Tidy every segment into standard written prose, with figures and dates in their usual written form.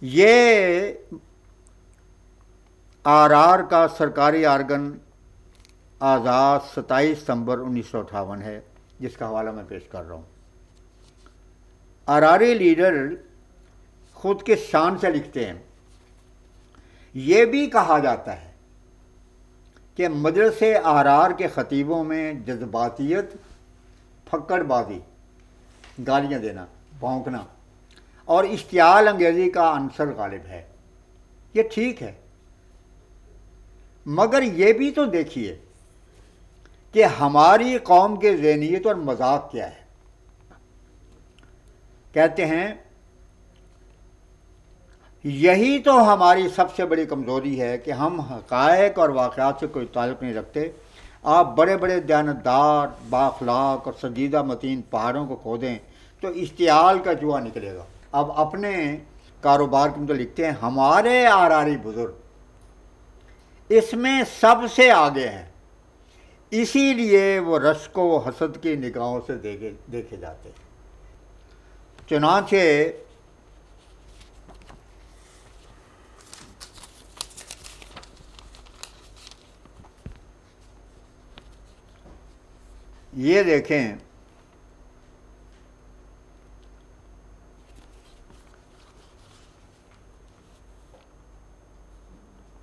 یہ آر کا سرکاری آرگن آزاد 27 ستمبر 1958 ہے، جس کا حوالہ میں پیش کر رہا ہوں۔ آراری لیڈر خود کے شان سے لکھتے ہیں، یہ بھی کہا جاتا ہے کہ مجلس آرار کے خطیبوں میں جذباتیت، پھکڑ بازی، گالیاں دینا، بھونکنا اور اشتعال انگیزی کا عنصر غالب ہے۔ یہ ٹھیک ہے، مگر یہ بھی تو دیکھیے کہ ہماری قوم کے ذہنیت اور مذاق کیا ہے۔ کہتے ہیں یہی تو ہماری سب سے بڑی کمزوری ہے کہ ہم حقائق اور واقعات سے کوئی تعلق نہیں رکھتے۔ آپ بڑے بڑے دیانتدار، بااخلاق اور سنجیدہ متین پہاڑوں کو کھودیں تو اشتعال کا جوا نکلے گا۔ اب اپنے کاروبار کے متعلق لکھتے ہیں، ہمارے آراری بزرگ اس میں سب سے آگے ہیں، اسی لیے وہ رشک و حسد کی نگاہوں سے دیکھے جاتے ہیں۔ چنانچہ یہ دیکھیں،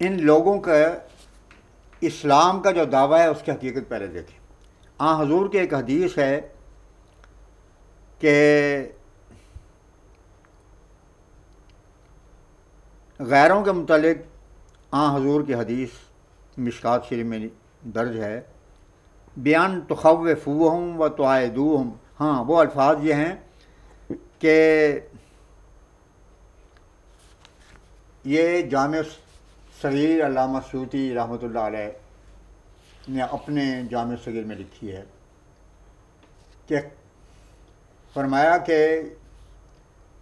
ان لوگوں کا اسلام کا جو دعویٰ ہے اس کی حقیقت پہلے دیکھیں۔ حضور کی ایک حدیث ہے کہ غیروں کے متعلق حضور کی حدیث مشکات شریف میں درج ہے، بیان تخوفوہم و تعائدوہم۔ ہاں، وہ الفاظ یہ ہیں کہ یہ جامع صغیر علامہ سیوطی رحمۃ اللہ علیہ نے اپنے جامع صغیر میں لکھی ہے کہ فرمایا کہ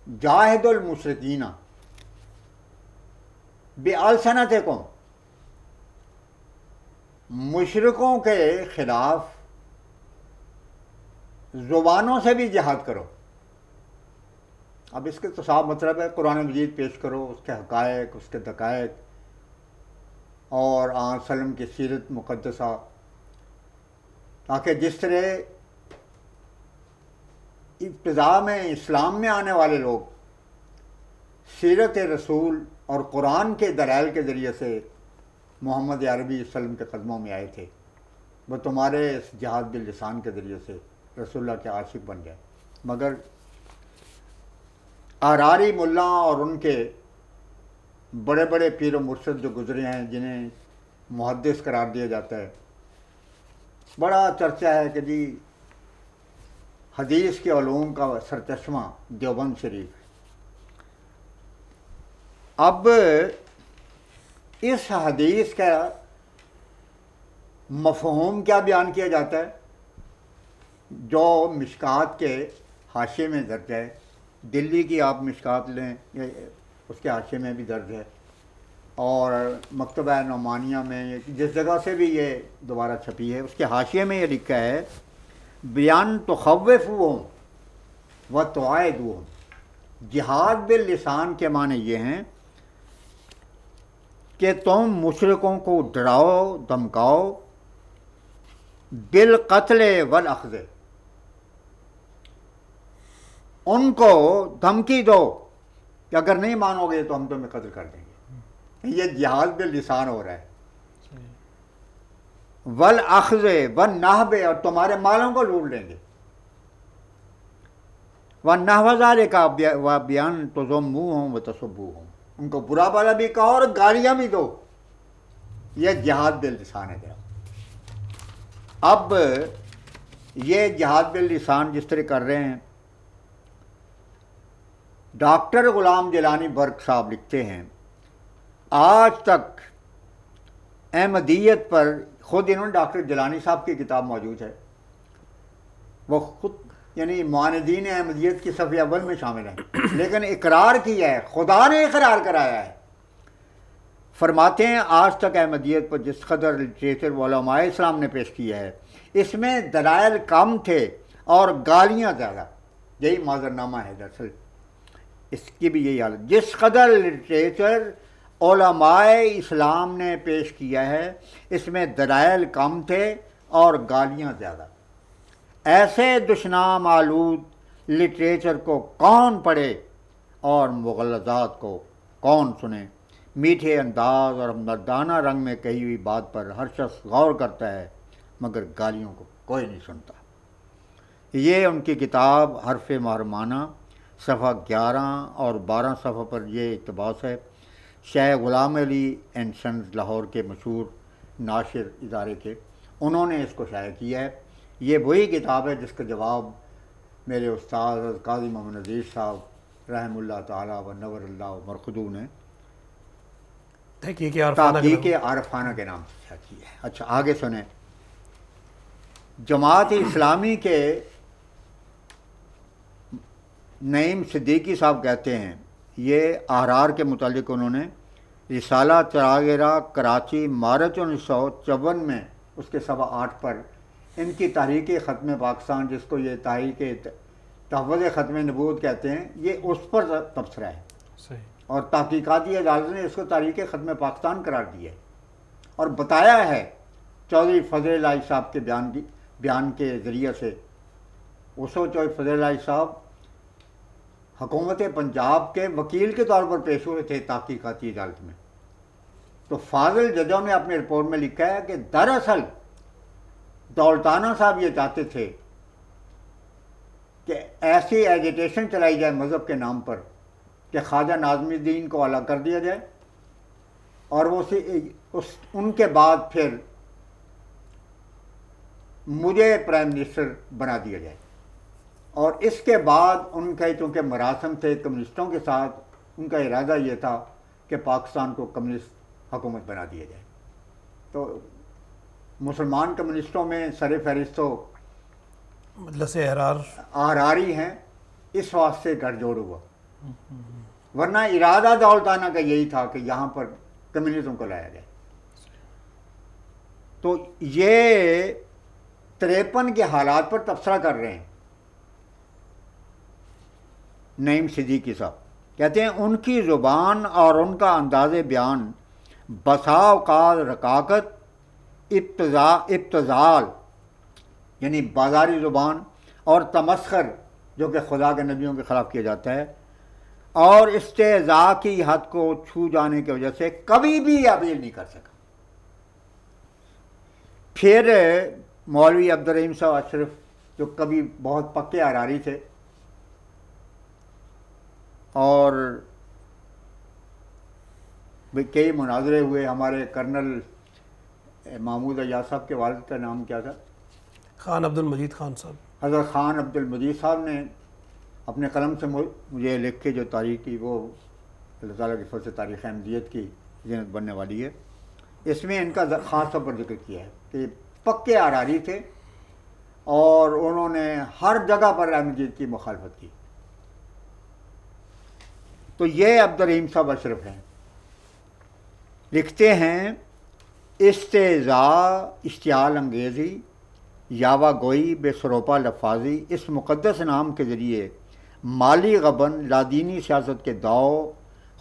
جاہد المشرکین بِأَلْسَنَتِکُم، مشرکوں کے خلاف زبانوں سے بھی جہاد کرو۔ اب اس کے تو صاف مطلب ہے قرآن مجید پیش کرو، اس کے حقائق، اس کے دقائق اور آن سلم کی سیرت مقدسہ، تاکہ جس طرح ابتداء میں اسلام میں آنے والے لوگ سیرت رسول اور قرآن کے دلائل کے ذریعے سے محمد عربی وسلم کے قدموں میں آئے تھے، وہ تمہارے اس جہاد باللسان کے ذریعے سے رسول اللہ کے عاشق بن جائے۔ مگر آراری ملا اور ان کے بڑے بڑے پیر و مرشد جو گزرے ہیں، جنہیں محدث قرار دیا جاتا ہے، بڑا چرچا ہے کہ جی حدیث کے علوم کا سرچشمہ دیوبند شریف۔ اب اس حدیث کا مفہوم کیا بیان کیا جاتا ہے جو مشکات کے حاشیے میں درج ہے؟ دلی کی آپ مشکات لیں، اس کے حاشیے میں بھی درج ہے، اور مکتبہ نعمانیہ میں جس جگہ سے بھی یہ دوبارہ چھپی ہے، اس کے حاشیے میں یہ لکھا ہے، بیان تخوفوہم و تعائدوہم۔ جہاد باللسان کے معنی یہ ہیں کہ تم مشرکوں کو ڈراؤ، دھمکاؤ، بالقتل والاخذ، ان کو دھمکی دو کہ اگر نہیں مانو گے تو ہم تمہیں قتل کر دیں گے۔ یہ جہاد باللسان ہو رہا ہے۔ والاخذ والنہب، اور تمہارے مالوں کو لوٹ لیں گے۔ ونحو ذالک، بیان تذموہم وتسبوہم، ان کو برا بھلا بھی کہو اور گالیاں بھی دو۔ یہ جہاد باللسان ہے۔ اب یہ جہاد باللسان جس طرح کر رہے ہیں، ڈاکٹر غلام جیلانی برق صاحب لکھتے ہیں، آج تک احمدیت پر، خود انہوں نے ڈاکٹر جیلانی صاحب کی کتاب موجود ہے، وہ خود یعنی معاندین احمدیت کی صف اول میں شامل ہیں، لیکن اقرار کیا ہے، خدا نے اقرار کرایا ہے۔ فرماتے ہیں آج تک احمدیت پر جس قدر لٹریچر علماء اسلام نے پیش کیا ہے، اس میں دلائل کم تھے اور گالیاں زیادہ۔ یہی معذرنامہ ہے دراصل۔ اس کی بھی یہی حالت. جس قدر لٹریچر علماء اسلام نے پیش کیا ہے اس میں دلائل کم تھے اور گالیاں زیادہ. ایسے دشنام آلود لٹریچر کو کون پڑھے اور مغلظات کو کون سنے. میٹھے انداز اور مردانہ رنگ میں کہی ہوئی بات پر ہر شخص غور کرتا ہے مگر گالیوں کو کوئی نہیں سنتا. یہ ان کی کتاب حرف محرمانہ صفحہ 11 اور 12 صفحہ پر یہ اقتباس ہے. شیخ غلام علی اینڈ سنز لاہور کے مشہور ناشر ادارے کے، انہوں نے اس کو شائع کیا ہے. یہ وہی کتاب ہے جس کا جواب میرے استاد قاضی محمد نذیر صاحب رحم اللہ تعالیٰ و نور اللہ مرقدو نے تحقیق عارفانہ کے نام سے شائع کیا ہے. اچھا آگے سنیں. جماعت اسلامی کے نعیم صدیقی صاحب کہتے ہیں، یہ احرار کے متعلق انہوں نے رسالہ چراغیرہ کراچی مارچ 1954 میں اس کے صفحہ 8 پر ان کی تحریک ختم پاکستان، جس کو یہ تحریک تحفظ ختم نبوت کہتے ہیں، یہ اس پر تبصرہ ہے. صحیح. اور تحقیقاتی عدالت نے اس کو تحریک ختم پاکستان قرار دیا ہے اور بتایا ہے چودھری فضل الہی صاحب کے بیان کے ذریعے سے. اس وقت چودھری فضل الہی صاحب حکومت پنجاب کے وکیل کے طور پر پیش ہوئے تھے تحقیقاتی عدالت میں. تو فاضل ججوں نے اپنے رپورٹ میں لکھا ہے کہ دراصل دولتانہ صاحب یہ چاہتے تھے کہ ایسی ایجیٹیشن چلائی جائے مذہب کے نام پر کہ خواجہ ناظم الدین کو الگ کر دیا جائے اور وہ ان کے بعد پھر مجھے پرائم منسٹر بنا دیا جائے. اور اس کے بعد ان کا چونکہ مراسم تھے کمیونسٹوں کے ساتھ، ان کا ارادہ یہ تھا کہ پاکستان کو کمیونسٹ حکومت بنا دیا جائے. تو مسلمان کمیونسٹوں میں سر فہرست تو مجلس احراری ہیں، اس واسطے گھر جوڑ ہوا. ورنہ ارادہ دولتانہ کا یہی تھا کہ یہاں پر کمیونزم کو لایا جائے. تو یہ 53 کے حالات پر تبصرہ کر رہے ہیں نعیم صدیقی صاحب. کہتے ہیں ان کی زبان اور ان کا انداز بیان بسا اوقات رقاقت، ابتذال یعنی بازاری زبان اور تمسخر جو کہ خدا کے نبیوں کے خلاف کیا جاتا ہے اور استہزاء کی حد کو چھو جانے کی وجہ سے کبھی بھی ابیل نہیں کر سکا. پھر مولوی عبدالرحیم صاحب اشرف جو کبھی بہت پکے احراری تھے اور کئی مناظرے ہوئے. ہمارے کرنل محمود ایاز صاحب کے والد کا نام کیا تھا؟ خان عبد المجید خان صاحب. حضرت خان عبد المجید صاحب نے اپنے قلم سے مجھے لکھ کے جو تاریخ کی وہ اللہ تعالیٰ کی فضل سے تاریخ احمدیت کی زینت بننے والی ہے، اس میں ان کا خاص طور پر ذکر کیا ہے کہ پکے احراری تھے اور انہوں نے ہر جگہ پر احمدیت کی مخالفت کی. تو یہ عبدالرحیم صاحب اشرف ہیں، لکھتے ہیں استہزاء، اشتعال انگیزی، یاوہ گوئی، بے سروپا لفاظی اس مقدس نام کے ذریعے مالی غبن، لادینی سیاست کے داؤ،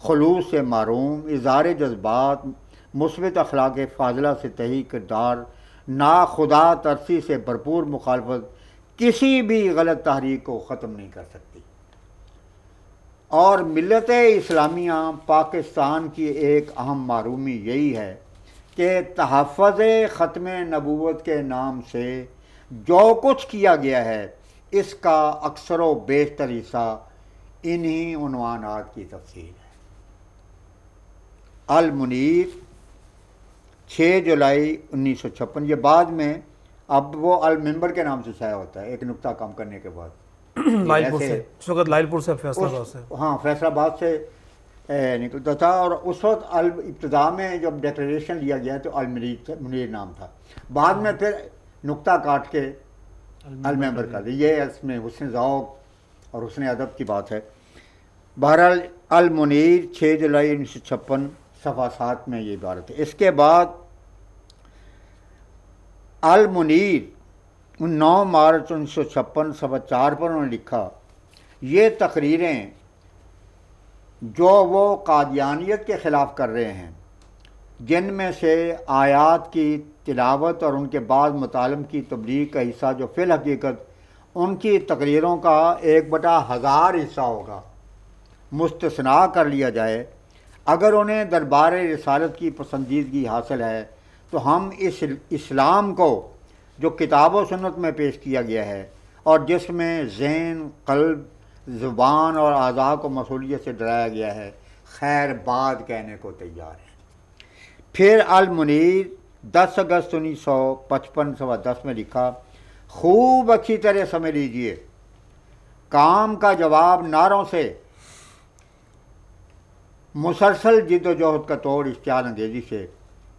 خلوص سے معروم، اظہار جذبات، مثبت اخلاق فاضلہ سے تہی کردار، ناخدا ترسی سے بھرپور مخالفت کسی بھی غلط تحریک کو ختم نہیں کر سکتی. اور ملت اسلامیہ پاکستان کی ایک اہم معرومی یہی ہے کہ تحفظ ختم نبوت کے نام سے جو کچھ کیا گیا ہے اس کا اکثر و بیشتر حصہ انہی عنوانات کی تفصیل ہے. المنیر 6 جولائی 1956، یہ بعد میں اب وہ المنبر کے نام سے شائع ہوتا ہے ایک نقطہ کم کرنے کے بعد. لائل پور سے، اس وقت لائل پور سے فیصل آباد سے، ہاں فیصل آباد سے نکلتا تھا. اور اس وقت ابتدا میں جب ڈیکلریشن لیا گیا تو المنیر نام تھا، بعد میں پھر نقطہ کاٹ کے المنبر کر دی. یہ اس میں حسن ذوق اور حسن ادب کی بات ہے. بہرحال المنیر 6 جولائی 1956 صفحہ 7 میں یہ عبارت ہے. اس کے بعد المنیر 9 مارچ 1956 صفحہ 4 پر انہوں نے لکھا، یہ تقریریں جو وہ قادیانیت کے خلاف کر رہے ہیں، جن میں سے آیات کی تلاوت اور ان کے بعد مطالب کی تبلیغ کا حصہ جو فی الحقیقت ان کی تقریروں کا 1/1000 حصہ ہوگا، مستثنا کر لیا جائے، اگر انہیں دربار رسالت کی پسندیدگی حاصل ہے تو ہم اس اسلام کو جو کتاب و سنت میں پیش کیا گیا ہے اور جس میں ذہن، قلب، زبان اور اعضاء کو مسئولیت سے ڈرایا گیا ہے، خیر بات کہنے کو تیار ہیں۔ پھر المنیر 10 اگست 1955 صفحہ 10 میں لکھا، خوب اچھی طرح سمجھ لیجئے، کام کا جواب نعروں سے مسلسل جد و جہد کا توڑ اشتعال انگیزی سے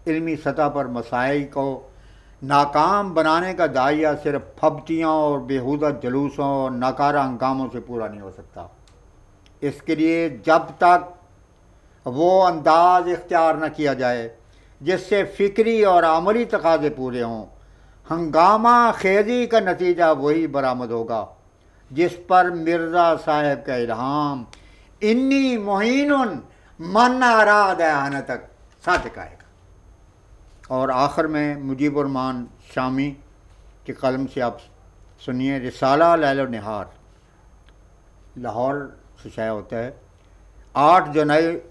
علمی سطح پر مسائل کو ناکام بنانے کا داعیہ صرف پھبتیاں اور بیہودہ جلوسوں اور ناکارہ ہنگاموں سے پورا نہیں ہو سکتا۔ اس کے لیے جب تک وہ انداز اختیار نہ کیا جائے جس سے فکری اور عملی تقاضے پورے ہوں، ہنگامہ خیزی کا نتیجہ وہی برآمد ہوگا جس پر مرزا صاحب کا الہام انی معین من اراد اعانتک صادق آئے گا۔ اور آخر میں مجیب الرحمان شامی کے قلم سے آپ سنیے، رسالہ لیل و نہار، لاہور سے شائع ہوتا ہے، 8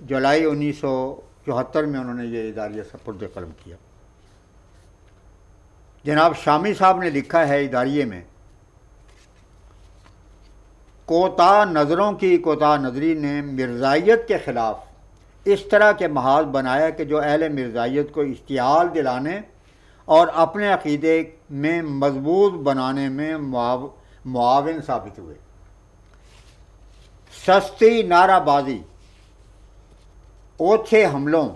جولائی 1974 میں انہوں نے یہ اداریہ سپرد قلم کیا۔ جناب شامی صاحب نے لکھا ہے اداریے میں، کوتاہ نظروں کی کوتاہ نظری نے مرزائیت کے خلاف اس طرح کے محاذ بنایا کہ جو اہل مرزائیت کو اشتعال دلانے اور اپنے عقیدے میں مضبوط بنانے میں معاون ثابت ہوئے۔ سستی نعرہ بازی، اوچھے حملوں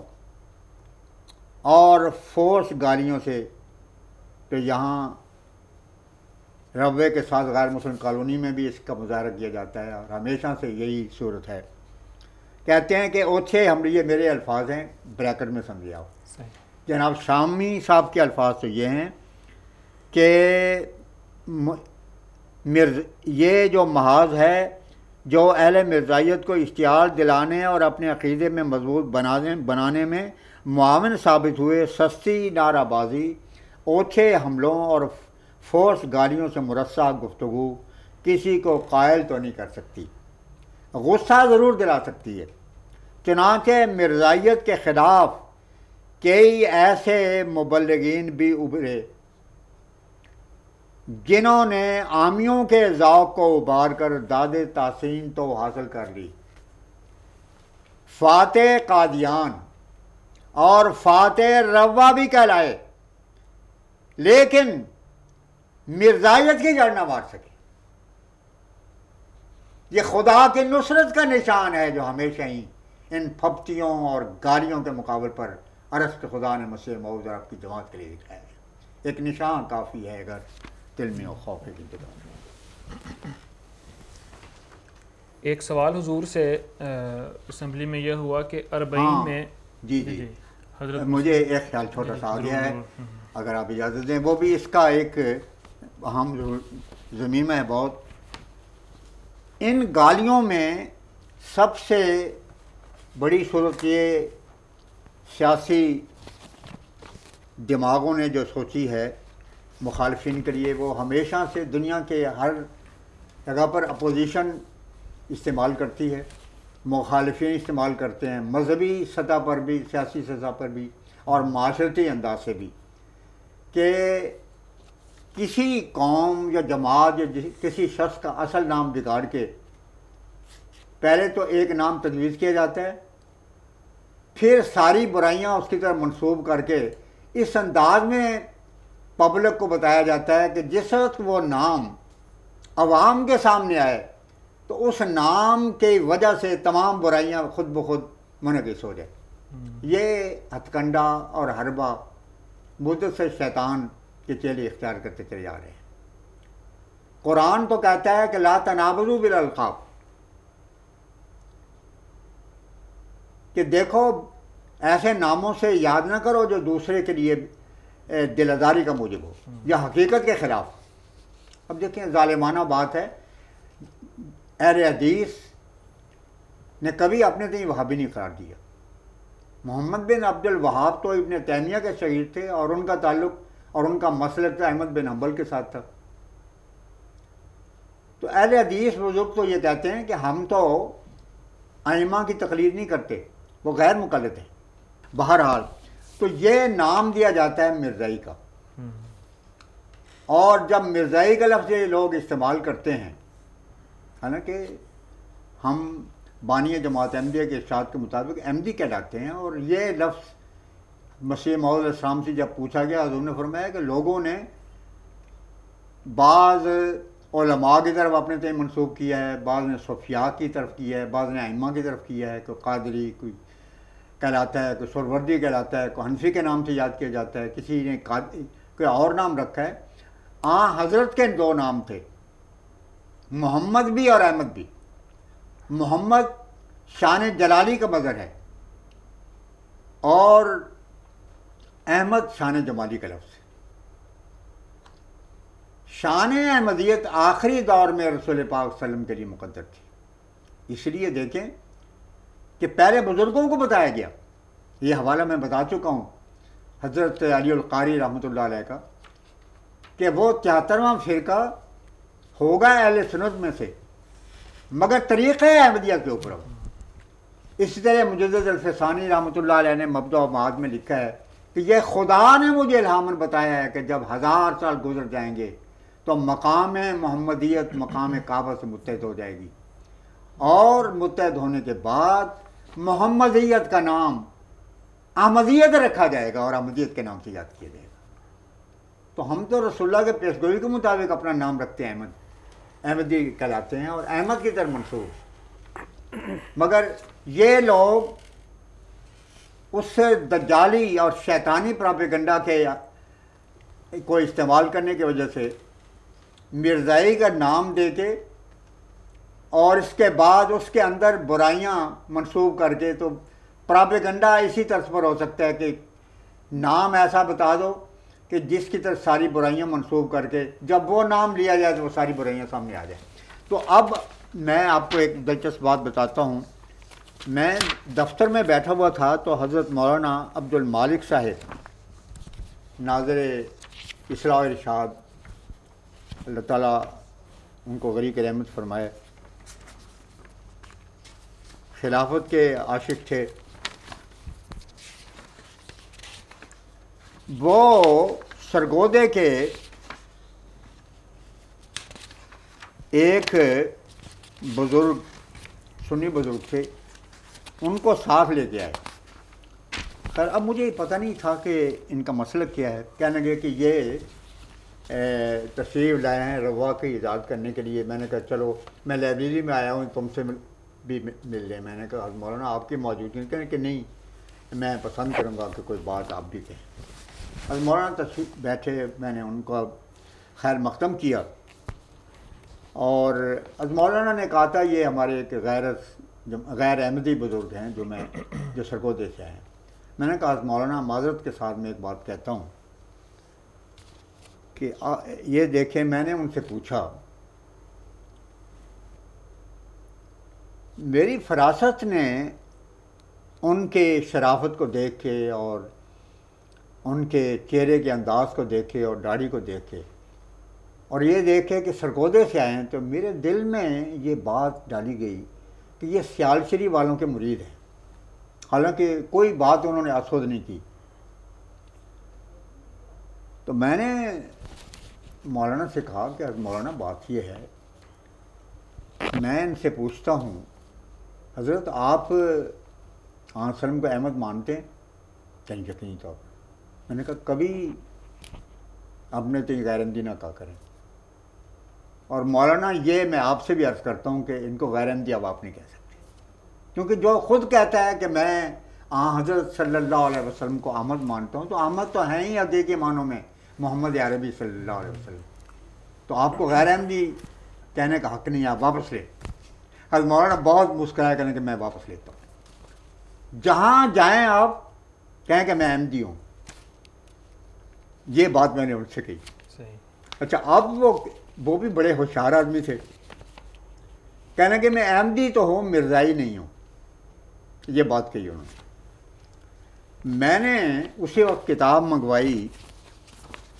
اور فورس گالیوں سے تو یہاں روے کے ساتھ غیر مسلم کالونی میں بھی اس کا مظاہرہ کیا جاتا ہے اور ہمیشہ سے یہی صورت ہے۔ کہتے ہیں کہ اوچھے حملے، یہ میرے الفاظ ہیں، بریکٹ میں سمجھے آپ۔ جناب شامی صاحب کے الفاظ تو یہ ہیں کہ یہ جو محاذ ہے جو اہل مرزائیت کو اشتعال دلانے اور اپنے عقیدے میں مضبوط بنانے میں معاون ثابت ہوئے، سستی نعرہ بازی، اوچھے حملوں اور فورس گالیوں سے مرصع گفتگو کسی کو قائل تو نہیں کر سکتی، غصہ ضرور دلا سکتی ہے۔ چنانچہ مرزائیت کے خلاف کئی ایسے مبلغین بھی ابھرے جنہوں نے عامیوں کے ذوق کو ابھار کر داد تحسین تو حاصل کر لی، فاتح قادیان اور فاتح روا بھی کہلائے، لیکن مرزائیت کی جڑ نہ مار سکے۔ یہ خدا کی نصرت کا نشان ہے جو ہمیشہ ہی ان پھبتیوں اور گالیوں کے مقابل پر ارسط خدا نے مسیح موعود اور آپ کی جماعت کے لیے دکھایا ہے۔ ایک نشان کافی ہے اگر دل میں خوف کی جگہ۔ ایک سوال حضور سے اسمبلی میں یہ ہوا کہ 40 میں جی حضرت مجھے ایک خیال چھوٹا سا آ گیا ہے اگر آپ اجازت دیں، وہ بھی اس کا ایک اہم ضمیمہ ہے بہت۔ ان گالیوں میں سب سے بڑی صورت یہ سیاسی دماغوں نے جو سوچی ہے مخالفین کے لیے، وہ ہمیشہ سے دنیا کے ہر جگہ پر اپوزیشن استعمال کرتی ہے، مخالفین استعمال کرتے ہیں، مذہبی سطح پر بھی، سیاسی سطح پر بھی اور معاشرتی انداز سے بھی، کہ کسی قوم یا جماعت یا کسی شخص کا اصل نام بگاڑ کے پہلے تو ایک نام تجویز کیا جاتا ہے، پھر ساری برائیاں اس کی طرف منسوب کر کے اس انداز میں پبلک کو بتایا جاتا ہے کہ جس وقت وہ نام عوام کے سامنے آئے تو اس نام کی وجہ سے تمام برائیاں خود بخود منعکس ہو جائے۔ یہ ہتھ کنڈا اور حربہ مدت سے شیطان کے چیلے اختیار کرتے چلے جا رہے ہیں۔ قرآن تو کہتا ہے کہ لا تنابزوا بالالقاب، کہ دیکھو ایسے ناموں سے یاد نہ کرو جو دوسرے کے لیے دل آزاری کا موجب ہو یا حقیقت کے خلاف۔ اب دیکھیں ظالمانہ بات ہے، اہل حدیث نے کبھی اپنے تئیں وہابی نہیں قرار دیا۔ محمد بن عبد الوہاب تو ابن تیمیہ کے شاگرد تھے، اور ان کا تعلق اور ان کا مسلک احمد بن حنبل کے ساتھ تھا۔ تو اہل حدیث بزرگ تو یہ کہتے ہیں کہ ہم تو ائمہ کی تقلید نہیں کرتے، وہ غیر مقلد ہیں۔ بہرحال تو یہ نام دیا جاتا ہے مرزائی کا، اور جب مرزائی کا لفظ یہ لوگ استعمال کرتے ہیں، حالانکہ ہم بانی جماعت احمدیہ کے ارشاد کے مطابق احمدی کہلاتے ہیں، اور یہ لفظ مسیح موعود علیہ السلام سے جب پوچھا گیا، حضور نے فرمایا کہ لوگوں نے بعض علماء کی طرف اپنے تئیں منسوب کیا ہے، بعض نے صوفیاء کی طرف کیا ہے، بعض نے ائمہ کی طرف کیا ہے، کوئی قادری کوئی کہلاتا ہے، کوئی سہروردی کہلاتا ہے، کوئی حنفی کے نام سے یاد کیا جاتا ہے، کسی نے کوئی اور نام رکھا ہے۔ حضرت کے دو نام تھے، محمد بھی اور احمد بھی۔ محمد شان جلالی کا مظہر ہے، اور احمد شان جمالی کا لفظ ہے۔ شان احمدیت آخری دور میں رسول پاک صلی اللہ علیہ وسلم کے لیے مقدر تھی، اس لیے دیکھیں کہ پہلے بزرگوں کو بتایا گیا۔ یہ حوالہ میں بتا چکا ہوں حضرت علی القاری رحمۃ اللہ علیہ کا، کہ وہ 73واں فرقہ ہوگا اہل سنت میں سے، مگر طریقہ احمدیہ کے اوپر ہو۔ اسی طرح مجدد الفسانی رحمۃ اللہ علیہ نے مبدأ و معاد میں لکھا ہے کہ یہ خدا نے مجھے الہاماً بتایا ہے کہ جب 1000 سال گزر جائیں گے تو مقام محمدیت مقام کعبہ سے متحد ہو جائے گی، اور متحد ہونے کے بعد محمدیت کا نام احمدیت رکھا جائے گا، اور احمدیت کے نام سے یاد کیا جائے گا۔ تو ہم تو رسول اللہ کے پیشگوئی کے مطابق اپنا نام رکھتے ہیں، احمدی کہلاتے ہیں اور احمد کی طرف منسوب، مگر یہ لوگ اس سے دجالی اور شیطانی پراپیگنڈا کے کو استعمال کرنے کی وجہ سے مرزائی کا نام دے کے، اور اس کے بعد اس کے اندر برائیاں منسوب کر کے، تو پراپیگنڈا اسی طرز پر ہو سکتا ہے کہ نام ایسا بتا دو کہ جس کی طرف ساری برائیاں منسوب کر کے جب وہ نام لیا جائے تو وہ ساری برائیاں سامنے آ جائیں۔ تو اب میں آپ کو ایک دلچسپ بات بتاتا ہوں۔ میں دفتر میں بیٹھا ہوا تھا تو حضرت مولانا عبد المالک صاحب ناظر اصلاح و ارشاد، اللہ تعالیٰ ان کو غریق رحمت فرمائے، خلافت کے عاشق تھے۔ وہ سرگودے کے ایک بزرگ سنی بزرگ تھے، ان کو ساتھ لے کے آئے۔ خیر اب مجھے پتہ نہیں تھا کہ ان کا مسلک کیا ہے۔ کہنے لگے کہ یہ تشریف لائے ہیں روا کی ایجاد کرنے کے لیے۔ میں نے کہا چلو میں لائبریری میں آیا ہوں، تم سے بھی مل لیں۔ میں نے کہا مولانا آپ کی موجودگی، کہنے کہ نہیں میں پسند کروں گا کہ کوئی بات آپ بھی کہیں۔ اب مولانا تشریف بیٹھے، میں نے ان کو خیر مقدم کیا، اور از مولانا نے کہا تھا یہ ہمارے ایک غیر احمدی بزرگ ہیں جو سرگودے سے ہیں۔ میں نے کہا از مولانا معذرت کے ساتھ میں ایک بات کہتا ہوں کہ یہ دیکھیں، میں نے ان سے پوچھا، میری فراست نے ان کے شرافت کو دیکھ کے اور ان کے چہرے کے انداز کو دیکھے اور داڑھی کو دیکھے اور یہ دیکھے کہ سرگودے سے آئے ہیں، تو میرے دل میں یہ بات ڈالی گئی کہ یہ سیال شری والوں کے مرید ہیں، حالانکہ کوئی بات انہوں نے اسود نہیں کی۔ تو میں نے مولانا سے کہا کہ مولانا بات یہ ہے، میں ان سے پوچھتا ہوں حضرت آپ وسلم کو احمد مانتے ہیں؟ کہیں یقینی طور پر۔ میں نے کہا کبھی اپنے تو غیر احمدی نہ کہا کریں، اور مولانا یہ میں آپ سے بھی عرض کرتا ہوں کہ ان کو غیر احمدی اب آپ نہیں کہہ سکتے، کیونکہ جو خود کہتا ہے کہ میں حضرت صلی اللہ علیہ وسلم کو احمد مانتا ہوں، تو احمد تو ہیں ہی حقیقی معنوں میں محمد عربی صلی اللہ علیہ وسلم، تو آپ کو غیر احمدی کہنے کا حق نہیں، آپ واپس لیں۔ حضرت مولانا بہت مسکرایا کریں کہ میں واپس لیتا ہوں، جہاں جائیں آپ کہیں کہ میں احمدی ہوں۔ یہ بات میں نے ان سے کہی۔ اچھا اب وہ بھی بڑے ہوشیار آدمی تھے، کہنے کہ میں احمدی تو ہوں، مرزائی نہیں ہوں۔ یہ بات کہی انہوں نے. میں نے اسی وقت کتاب منگوائی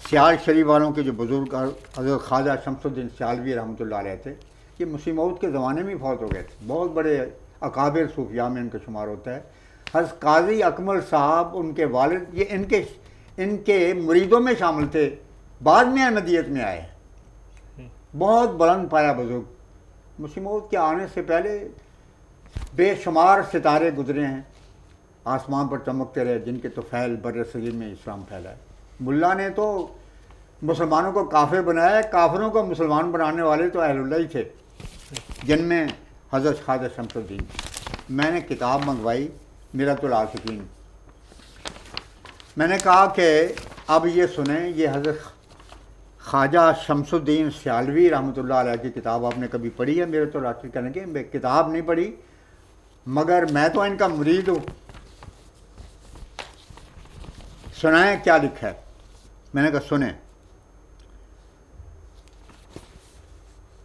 سیال شریف والوں کے جو بزرگ حضرت خواجہ شمس الدین سیالوی رحمۃ اللہ علیہ تھے. یہ مسیح موعود کے زمانے میں فوت ہو گئے تھے. بہت بڑے اکابر صوفیاء میں ان کا شمار ہوتا ہے. حضرت قاضی اکمل صاحب ان کے والد یہ ان کے مریدوں میں شامل تھے. بعد میں احمدیت میں آئے. بہت بلند پایا بزرگ. مسیح موعود کے آنے سے پہلے بے شمار ستارے گزرے ہیں آسمان پر چمکتے رہے جن کے طفیل بر صغیر میں اسلام پھیلا ہے. ملا نے تو مسلمانوں کو کافر بنایا. کافروں کو مسلمان بنانے والے تو اہل اللہ ہی تھے جن میں حضرت خواجہ شمس الدین. میں نے کتاب منگوائی میرۃ العاشقین. میں نے کہا کہ اب یہ سنیں, یہ حضرت خواجہ شمس الدین سیالوی رحمۃ اللہ علیہ کی کتاب آپ نے کبھی پڑھی ہے؟ میرے تو راشد کرنے کے میں کتاب نہیں پڑھی مگر میں تو ان کا مرید ہوں. سنائیں کیا لکھا ہے. میں نے کہا سنیں.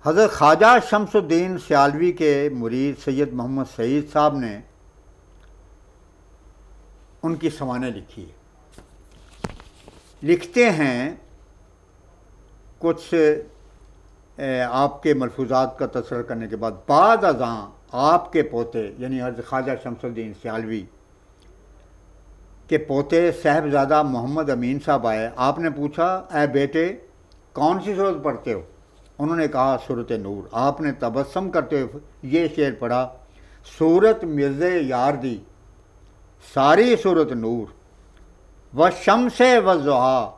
حضرت خواجہ شمس الدین سیالوی کے مرید سید محمد سعید صاحب نے ان کی سوانح لکھی ہے. لکھتے ہیں کچھ آپ کے ملفوظات کا تذکرہ کرنے کے بعد, بعد ازاں آپ کے پوتے یعنی حضرت خواجہ شمس الدین سیالوی کے پوتے صاحبزادہ محمد امین صاحب آئے. آپ نے پوچھا اے بیٹے کون سی صورت پڑھتے ہو؟ انہوں نے کہا صورت نور. آپ نے تبسم کرتے ہوئے یہ شعر پڑھا, صورت مرزے یار دی ساری صورت نور و شمس و ضحیٰ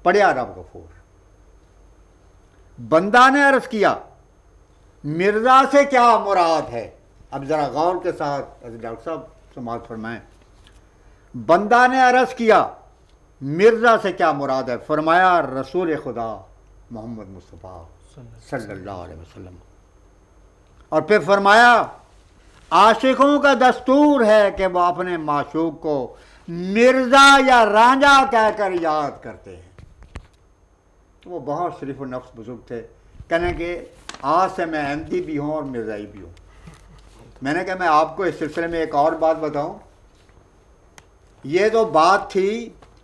پڑھیا رب غفور. بندہ نے عرض کیا مرزا سے کیا مراد ہے؟ اب ذرا غور کے ساتھ ڈاکٹر صاحب سماعت فرمائیں. بندہ نے عرض کیا مرزا سے کیا مراد ہے؟ فرمایا رسول خدا محمد مصطفیٰ صلی اللہ علیہ وسلم. اور پھر فرمایا عاشقوں کا دستور ہے کہ وہ اپنے معشوق کو مرزا یا رانجھا کہہ کر یاد کرتے ہیں. وہ بہت شریف و نفس بزرگ تھے. کہنے کہ آج سے میں احمدی بھی ہوں اور مرزائی بھی ہوں. میں نے کہا میں آپ کو اس سلسلے میں ایک اور بات بتاؤں. یہ تو بات تھی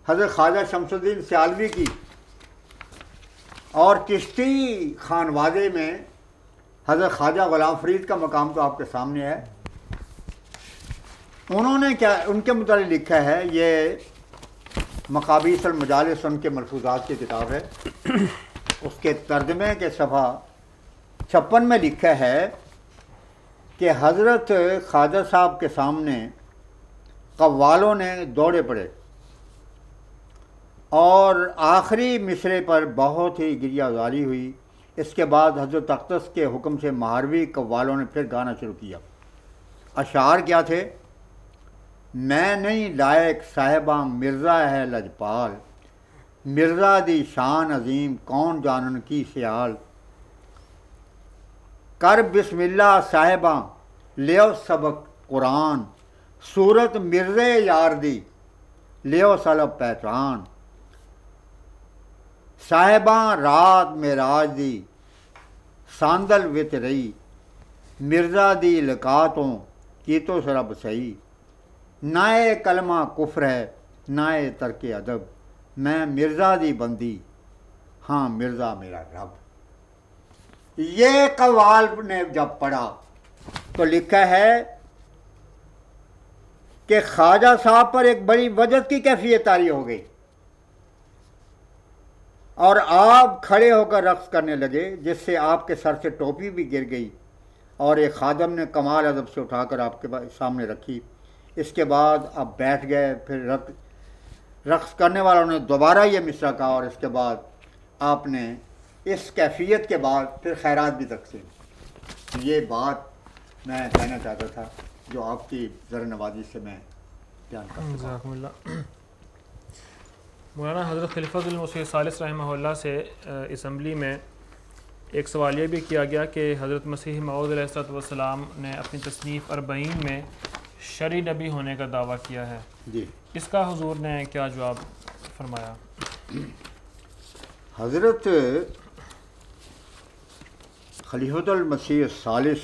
حضرت خواجہ شمس الدین سیالوی کی, اور چشتی خانوادے میں حضرت خواجہ غلام فرید کا مقام تو آپ کے سامنے ہے. انہوں نے کیا ان کے متعلق لکھا ہے, یہ مقابیس المجالس ان کے ملفوظات کی کتاب ہے. اس کے ترجمے کے صفحہ 56 میں لکھا ہے کہ حضرت خواجہ صاحب کے سامنے قوالوں نے دوڑے پڑے اور آخری مصرے پر بہت ہی گریہ زاری ہوئی. اس کے بعد حضرت اقدس کے حکم سے مہاروی قوالوں نے پھر گانا شروع کیا. اشعار کیا تھے؟ میں نہیں لائق صاحباں مرزا ہے لجپال, مرزا دی شان عظیم کون جانن کی سیال. کر بسم اللہ صاحباں لیو سبق قرآن, صورت مرزے یار دی لیو سلب پہچان. صاحباں رات معراج دی ساندل وت رہی, مرزا دی لقاتوں کی تو سرب سہی. نائے کلمہ کفر ہے نائے ترک ادب, میں مرزا دی بندی ہاں مرزا میرا رب. یہ قوال نے جب پڑھا تو لکھا ہے کہ خواجہ صاحب پر ایک بڑی وجد کی کیفیت طاری ہو گئی اور آپ کھڑے ہو کر رقص کرنے لگے, جس سے آپ کے سر سے ٹوپی بھی گر گئی اور ایک خادم نے کمال ادب سے اٹھا کر آپ کے سامنے رکھی. اس کے بعد آپ بیٹھ گئے. پھر رقص کرنے والوں نے دوبارہ یہ مصرع کہا اور اس کے بعد آپ نے اس کیفیت کے بعد پھر خیرات بھی تقسیم. یہ بات میں کہنا چاہتا تھا جو آپ کی زر نوازی سے میں بیان کرتا. جزاکم اللہ. مولانا حضرت خلیفۃ المسیح ثالث رحمہ اللہ سے اسمبلی میں ایک سوال یہ بھی کیا گیا کہ حضرت مسیح موعود علیہ السلام نے اپنی تصنیف 40 میں شرعی نبی ہونے کا دعویٰ کیا ہے. جی, اس کا حضور نے کیا جواب فرمایا؟ حضرت خلیفۃ المسیح الثالث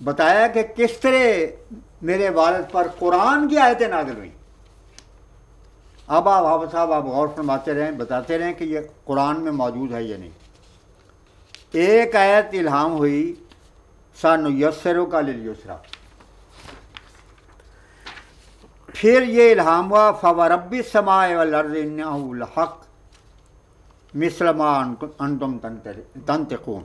بتایا کہ کس طرح میرے والد پر قرآن کی آیتیں نازل ہوئیں. اب آپ حافظ صاحب آپ غور فرماتے رہیں، بتاتے رہیں کہ یہ قرآن میں موجود ہے یا نہیں. ایک آیت الہام ہوئی سَنُيَسِّرُكَ لِلْيُسْرَىٰ، پھر یہ الہام ہوا فَوَرَبِّ السَّمَاءِ وَالْأَرْضِ إِنَّهُ لَحَقٌّ مِثْلَ مَا أَنْتُمْ تَنْطِقُونَ،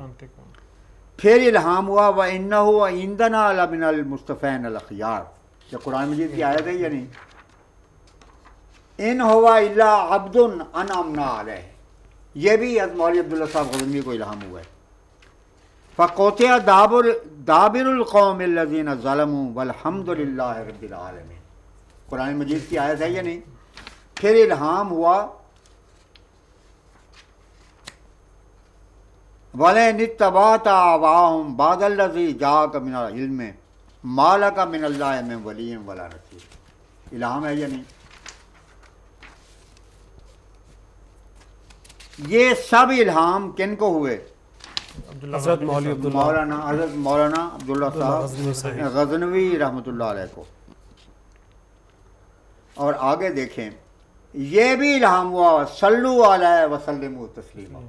پھر الہام ہوا وَإِنَّهُ عِندَنَا لَمِنَ الْمُصْطَفَيْنَ الْأَخْيَارِ. یہ قرآن مجید کی آیت ہے یا نہیں؟ ان ہوا الا عبد انعمنا علیہ، یہ بھی حضرت مولوی عبداللہ صاحب غزنوی کو الہام ہوا ہے. فقطع دابر القوم الذین ظلموا والحمد للہ رب العالمین، قرآن مجید کی آیت ہے یا نہیں؟ پھر الہام ہوا وَلَئِنِ اتَّبَعْتَ أَهْوَاءَهُمْ بَعْدَ الَّذِي جَاءَكَ مِنَ الْعِلْمِ مَا لَكَ مِنَ اللَّهِ مِنْ وَلِيٍّ وَلَا نَصِيرٍ. الہام ہے یا نہیں؟ یہ سب الہام کن کو ہوئے؟ حضرت مولانا عبداللہ صاحب غزنوی رحمۃ اللہ علیہ کو. اور آگے دیکھیں یہ بھی الہام ہوا صلو علیہ وسلموا تسلیما،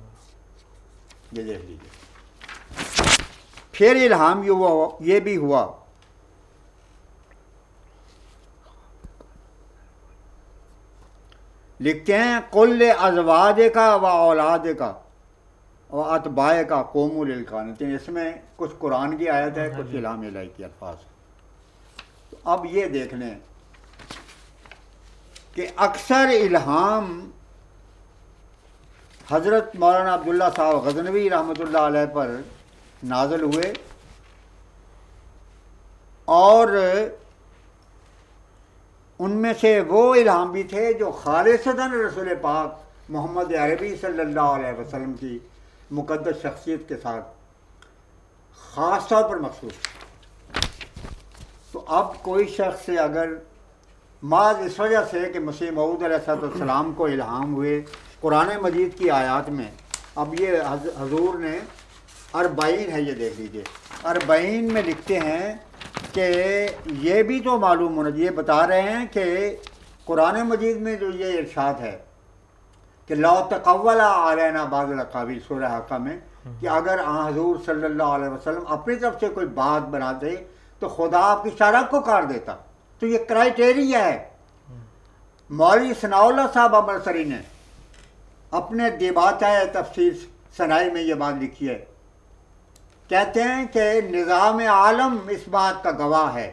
یہ دیکھ لیجیے. پھر الہام یہ بھی ہوا لکھتے ہیں قل ازواجک و اولادک و اتباعک قوموا للقانتین. اس میں کچھ قرآن کی آیت ہے، کچھ الہام الہی کے الفاظ. تو اب یہ دیکھ لیں کہ اکثر الہام حضرت مولانا عبداللہ صاحب غزنوی رحمۃ اللہ علیہ پر نازل ہوئے، اور ان میں سے وہ الہام بھی تھے جو خالصتاً رسول پاک محمد عربی صلی اللہ علیہ وسلم کی مقدس شخصیت کے ساتھ خاص طور پر مخصوص. تو اب کوئی شخص سے اگر بعض اس وجہ سے کہ مسیح موعود علیہ السلام کو الہام ہوئے قرآن مجید کی آیات میں، اب یہ حضور نے 40 ہے، یہ دیکھ لیجئے 40 میں لکھتے ہیں کہ یہ بھی تو معلوم ہونا، یہ بتا رہے ہیں کہ قرآن مجید میں جو یہ ارشاد ہے کہ لا تقول علینا بعض الاقاویل سورہ حقہ میں، کہ اگر حضور صلی اللہ علیہ وسلم اپنی طرف سے کوئی بات بنا دے تو خدا آپ کی سڑک کو کاٹ دیتا. تو یہ کرائیٹیریا ہے. مولوی ثناء اللہ صاحب امرسری نے اپنے دیباچۂ تفسیر ثنائی میں یہ بات لکھی ہے، کہتے ہیں کہ نظام عالم اس بات کا گواہ ہے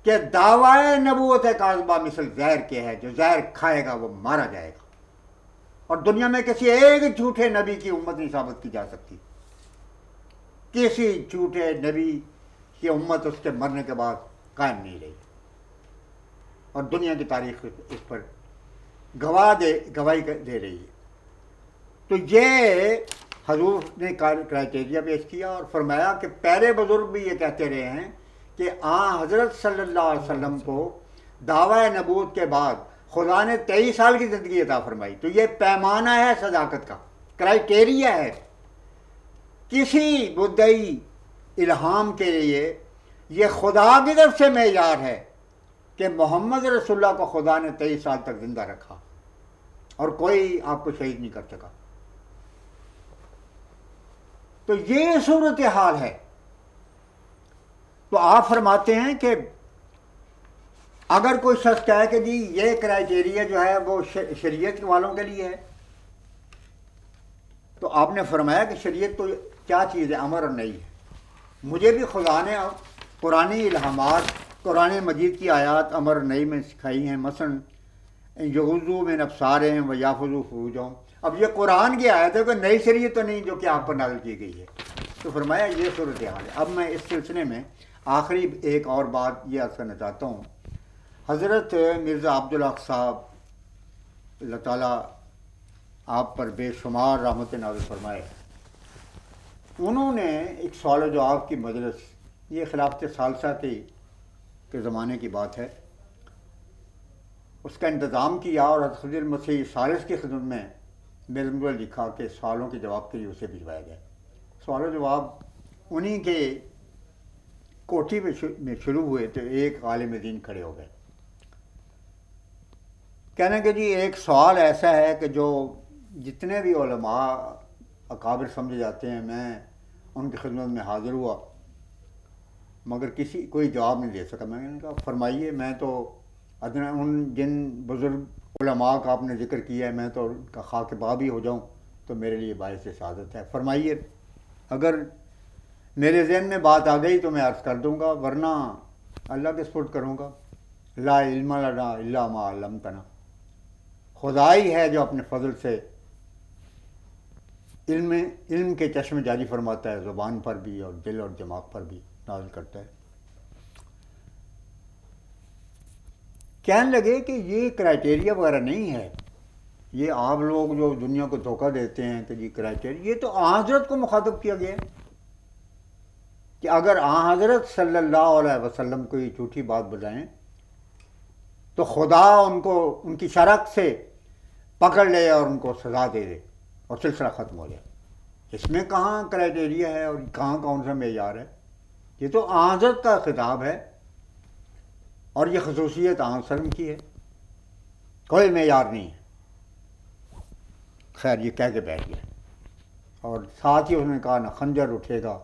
کہ دعوی نبوت کاذبہ مثل زہر کے ہے، جو زہر کھائے گا وہ مارا جائے گا. اور دنیا میں کسی ایک جھوٹے نبی کی امت نہیں ثابت کی جا سکتی. کسی جھوٹے نبی کی امت اس کے مرنے کے بعد قائم نہیں رہی، اور دنیا کی تاریخ اس پر گواہی دے رہی ہے. تو یہ حضور نے کرائیٹیریا پیش کیا اور فرمایا کہ پہلے بزرگ بھی یہ کہتے رہے ہیں کہ حضرت صلی اللہ علیہ وسلم کو دعوی نبوت کے بعد خدا نے 23 سال کی زندگی عطا فرمائی. تو یہ پیمانہ ہے صداقت کا، کرائیٹیریا ہے. کسی مدعی الہام کے لیے یہ خدا کی طرف سے معیار ہے کہ محمد رسول اللہ کو خدا نے 23 سال تک زندہ رکھا اور کوئی آپ کو شہید نہیں کر سکا. تو یہ صورتحال ہے. تو آپ فرماتے ہیں کہ اگر کوئی شخص کہے کہ جی یہ کرائیٹیریا جو ہے وہ شریعت والوں کے لیے ہے، تو آپ نے فرمایا کہ شریعت تو کیا چیز ہے؟ امر اور نہیں ہے. مجھے بھی خدا نے قرآنی الہامات قرآن مجید کی آیات امر اور نہیں میں سکھائی ہیں، مثلا یغضوا من ابصارہم ویحفظوا فروجہم. اب یہ قرآن کی آیت ہے کہ نئی شریعت تو نہیں جو کہ آپ پر نازل کی گئی ہے. تو فرمایا یہ صورتحال ہے. اب میں اس سلسلے میں آخری ایک اور بات یہ عرض کرنا چاہتا ہوں. حضرت مرزا عبدالحق صاحب اللہ تعالیٰ آپ پر بے شمار رحمت نازل فرمائے، انہوں نے ایک سوال و جواب کی مجلس، یہ خلافت ثالثہ کے زمانے کی بات ہے، اس کا انتظام کیا اور حضرت خضر مسیح ثالث کی خدمت میں میرے لکھا کہ سوالوں کے جواب کے لیے اسے بھجوایا جائے. سوال و جواب انہی کے کوٹھی میں شروع ہوئے تو ایک عالم دین کھڑے ہو گئے، کہنے کہ جی ایک سوال ایسا ہے کہ جو جتنے بھی علماء اکابر سمجھے جاتے ہیں، میں ان کی خدمت میں حاضر ہوا مگر کوئی جواب نہیں دے سکا۔ میں نے کہا فرمائیے، میں تو ادنا ان جن بزرگ علماء کا آپ نے ذکر کیا ہے، میں تو ان کا خاک باب ہی ہو جاؤں تو میرے لیے باعث سعادت ہے، فرمائیے اگر میرے ذہن میں بات آ گئی تو میں عرض کر دوں گا، ورنہ اللہ کے سپرد کروں گا۔ لا علم لنا الا ما علمتنا، خدائی ہے جو اپنے فضل سے علم کے چشمے جاری فرماتا ہے، زبان پر بھی اور دل اور دماغ پر بھی نازل کرتا ہے۔ کہنے لگے کہ یہ کرائٹیریا وغیرہ نہیں ہے، یہ آپ لوگ جو دنیا کو دھوکہ دیتے ہیں کہ یہ کرائٹیریا، یہ تو آن حضرت کو مخاطب کیا گیا ہے کہ اگر آن حضرت صلی اللہ علیہ وسلم کو یہ جھوٹی بات بتائیں تو خدا ان کی شرک سے پکڑ لے اور ان کو سزا دے دے اور سلسلہ ختم ہو جائے۔ اس میں کہاں کرائٹیریا ہے اور کہاں کون سا معیار ہے؟ یہ تو آن حضرت کا خطاب ہے اور یہ خصوصیت آن وسلم کی ہے، کوئی معیار نہیں ہے۔ خیر یہ کہہ کے بیٹھ گیا اور ساتھ ہی اس نے کہا نہ خنجر اٹھے گا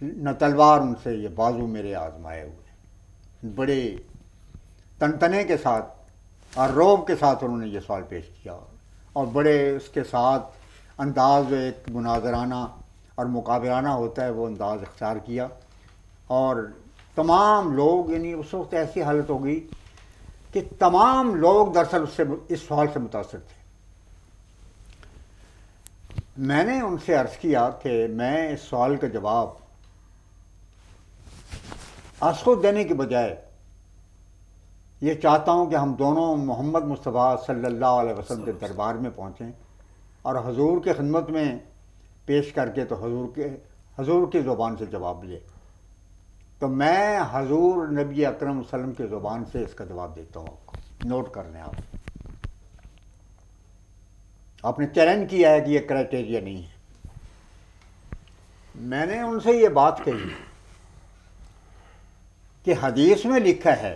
نہ تلوار ان سے، یہ بازو میرے آزمائے ہوئے۔ بڑے تنتنے کے ساتھ اور روب کے ساتھ انہوں نے یہ سوال پیش کیا اور بڑے اس کے ساتھ انداز ایک مناظرانہ اور مقابلانہ ہوتا ہے وہ انداز اختیار کیا، اور تمام لوگ، یعنی اس وقت ایسی حالت ہو گئی کہ تمام لوگ دراصل اس سوال سے متاثر تھے۔ میں نے ان سے عرض کیا کہ میں اس سوال کا جواب اس کو دینے کے بجائے یہ چاہتا ہوں کہ ہم دونوں محمد مصطفیٰ صلی اللہ علیہ وسلم کے دربار میں پہنچیں اور حضور کے خدمت میں پیش کر کے تو حضور کی زبان سے جواب لے۔ تو میں حضور نبی اکرم صلی اللہ علیہ وسلم کی زبان سے اس کا جواب دیتا ہوں، آپ کو نوٹ کر لیں۔ آپ نے چیلنج کیا ہے کہ یہ کرائٹیریا نہیں ہے۔ میں نے ان سے یہ بات کہی کہ حدیث میں لکھا ہے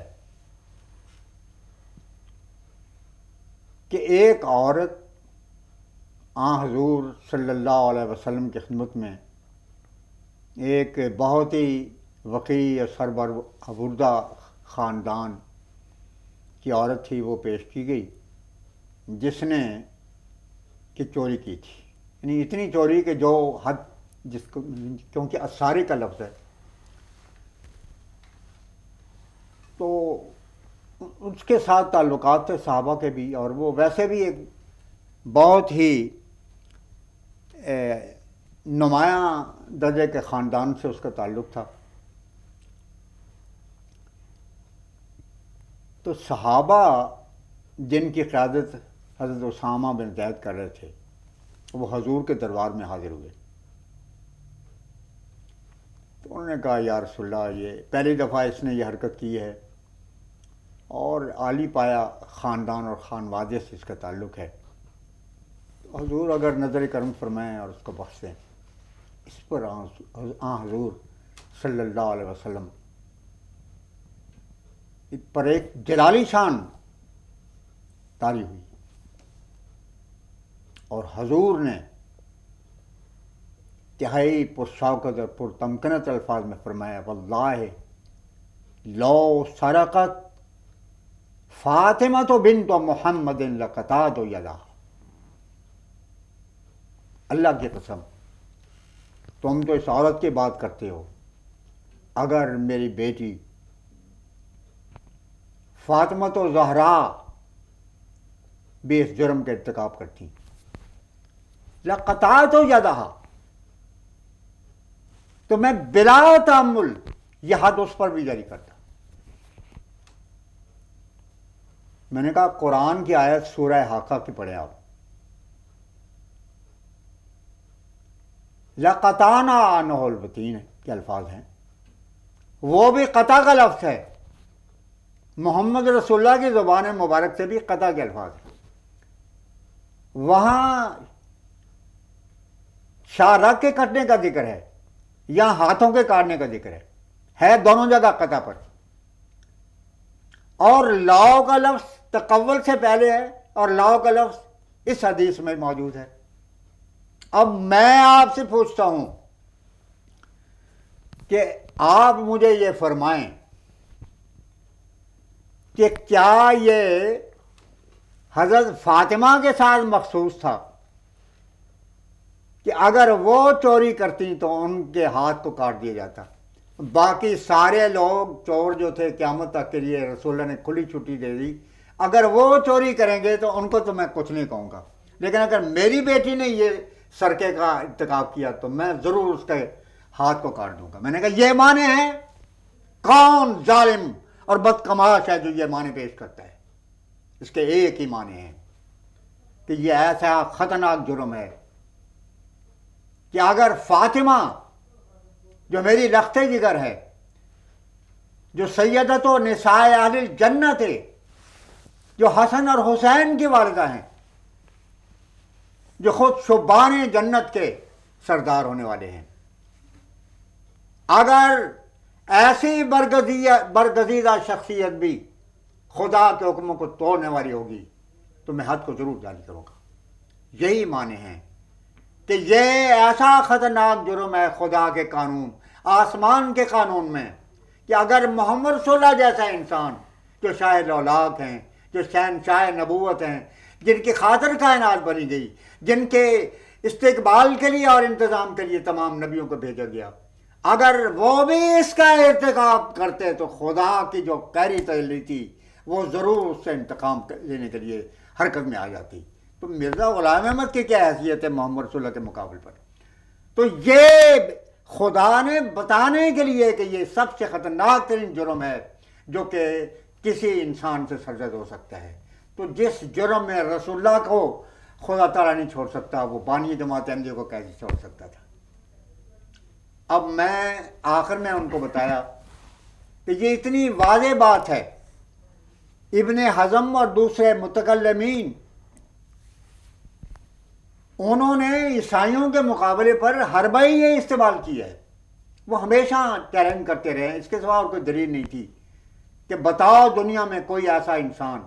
کہ ایک عورت آن حضور صلی اللہ علیہ وسلم کی خدمت میں ایک بہت ہی وقی اور سربراہ خاندان کی عورت تھی، وہ پیش کی گئی جس نے کہ چوری کی تھی، یعنی اتنی چوری کہ جو حد جس کو، کیونکہ اساری کا لفظ ہے تو اس کے ساتھ تعلقات تھے صحابہ کے بھی، اور وہ ویسے بھی ایک بہت ہی نمایاں درجے کے خاندان سے اس کا تعلق تھا۔ تو صحابہ جن کی قیادت حضرت اسامہ بن زید کر رہے تھے وہ حضور کے دربار میں حاضر ہوئے۔ تو انہوں نے کہا یا رسول اللہ، یہ پہلی دفعہ اس نے یہ حرکت کی ہے اور عالی پایا خاندان اور خانوادے سے اس کا تعلق ہے، حضور اگر نظر کرم فرمائیں اور اس کو بخش دیں۔ اس پر حضور صلی اللہ علیہ وسلم پر ایک جلالی شان طاری ہوئی اور حضور نے انتہائی پرشوکت اور پرتمکنت الفاظ میں فرمایا واللہ لو سرقت فاطمہ بنت محمد لقطعت یدہا، اللہ کی قسم تم تو اس عورت کی بات کرتے ہو، اگر میری بیٹی فاطمہ زہرا بھی اس جرم کا ارتکاب کرتی لقطعت یدہا، تو میں بلا تأمل یہ حد اس پر بھی جاری کرتا۔ میں نے کہا قرآن کی آیت سورہ حاقہ کی پڑھیں آپ، لقطعنا عنہ الوتین کے الفاظ ہیں، وہ بھی قطع کا لفظ ہے، محمد رسول اللہ کی زبان مبارک سے بھی قطع کے الفاظ ہیں۔ وہاں شاہ رگ کے کٹنے کا ذکر ہے، یہاں ہاتھوں کے کاٹنے کا ذکر ہے دونوں جگہ قطع پر، اور لاؤ کا لفظ تقول سے پہلے ہے اور لاؤ کا لفظ اس حدیث میں موجود ہے۔ اب میں آپ سے پوچھتا ہوں کہ آپ مجھے یہ فرمائیں کہ کیا یہ حضرت فاطمہ کے ساتھ مخصوص تھا کہ اگر وہ چوری کرتی تو ان کے ہاتھ کو کاٹ دیا جاتا، باقی سارے لوگ چور جو تھے قیامت تک کے لیے رسول اللہ نے کھلی چھٹی دے دی، اگر وہ چوری کریں گے تو ان کو تو میں کچھ نہیں کہوں گا، لیکن اگر میری بیٹی نے یہ سرقے کا ارتکاب کیا تو میں ضرور اس کے ہاتھ کو کاٹ دوں گا۔ میں نے کہا یہ معنی ہیں؟ کون ظالم اور بدکماش ہے جو یہ معنی پیش کرتا ہے؟ اس کے ایک ہی معنی ہیں کہ یہ ایسا خطرناک جرم ہے کہ اگر فاطمہ جو میری لخت جگر ہے، جو سیدت و نساء اہل الجنت ہے، جو حسن اور حسین کی والدہ ہیں، جو خود شبان جنت کے سردار ہونے والے ہیں، اگر ایسی برگزیدہ شخصیت بھی خدا کے حکموں کو توڑنے والی ہوگی تو میں حد کو ضرور جاری کروں گا۔ یہی معنی ہیں کہ یہ ایسا خطرناک جرم ہے خدا کے قانون، آسمان کے قانون میں، کہ اگر محمد صلی اللہ جیسا انسان جو شاہ لولاک ہیں، جو شہنشاہ نبوت ہیں، جن کی خاطر کائنات بنی گئی، جن کے استقبال کے لیے اور انتظام کے لیے تمام نبیوں کو بھیجا گیا، اگر وہ بھی اس کا ارتکاب کرتے تو خدا کی جو قہری تجلی تھی وہ ضرور اس سے انتقام لینے کے لیے حرکت میں آ جاتی۔ تو مرزا غلام احمد کی کیا حیثیت ہے محمد رسول اللہ کے مقابل پر؟ تو یہ خدا نے بتانے کے لیے کہ یہ سب سے خطرناک ترین جرم ہے جو کہ کسی انسان سے سرزد ہو سکتا ہے، تو جس جرم میں رسول اللہ کو خدا تعالیٰ نہیں چھوڑ سکتا، وہ بانی جماعت احمدیہ کو کیسے چھوڑ سکتا تھا؟ اب میں آخر میں ان کو بتایا کہ یہ اتنی واضح بات ہے، ابن حزم اور دوسرے متکلمین انہوں نے عیسائیوں کے مقابلے پر ہر بھائی یہ استعمال کیا ہے، وہ ہمیشہ چیلنج کرتے رہے، اس کے سوا اور کوئی دلیل نہیں تھی کہ بتاؤ دنیا میں کوئی ایسا انسان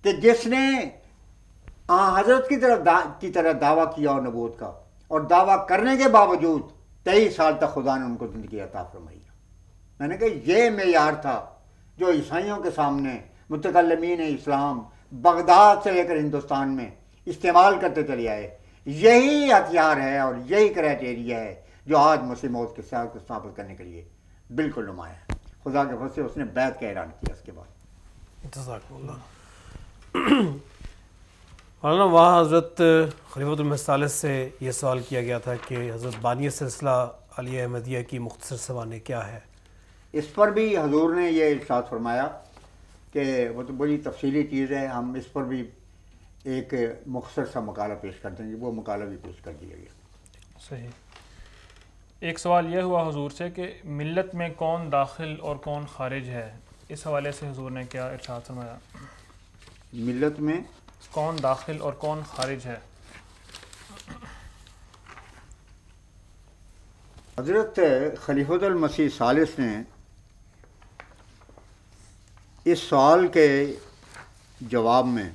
کہ جس نے حضرت کی طرح دعویٰ کیا اور نبوت کا، اور دعویٰ کرنے کے باوجود 23 سال تک خدا نے ان کو زندگی عطا فرمائی۔ میں نے کہا یہ معیار تھا جو عیسائیوں کے سامنے متکلمین اسلام بغداد سے لے کر ہندوستان میں استعمال کرتے چلے آئے، یہی ہتھیار ہے اور یہی کرائٹیریا ہے جو آج مسیح موعود کے ساتھ کو ثابت کرنے کے لیے بالکل نمایاں ہے۔ خدا کے فضل سے اس نے بیعت کا اعلان کیا اس کے بعد۔ جزاک اللہ۔ مولانا وہاں حضرت خلیفۃ المسیح الثالث سے یہ سوال کیا گیا تھا کہ حضرت بانی سلسلہ علی احمدیہ کی مختصر سوانح کیا ہے؟ اس پر بھی حضور نے یہ ارشاد فرمایا کہ وہ تو بڑی تفصیلی چیز ہے، ہم اس پر بھی ایک مختصر سا مقالہ پیش کر دیں گے، وہ مقالہ بھی پیش کر دیا گیا۔ صحیح۔ ایک سوال یہ ہوا حضور سے کہ ملت میں کون داخل اور کون خارج ہے، اس حوالے سے حضور نے کیا ارشاد فرمایا؟ ملت میں کون داخل اور کون خارج ہے؟ حضرت خلیفۃ المسیح الثالث نے اس سوال کے جواب میں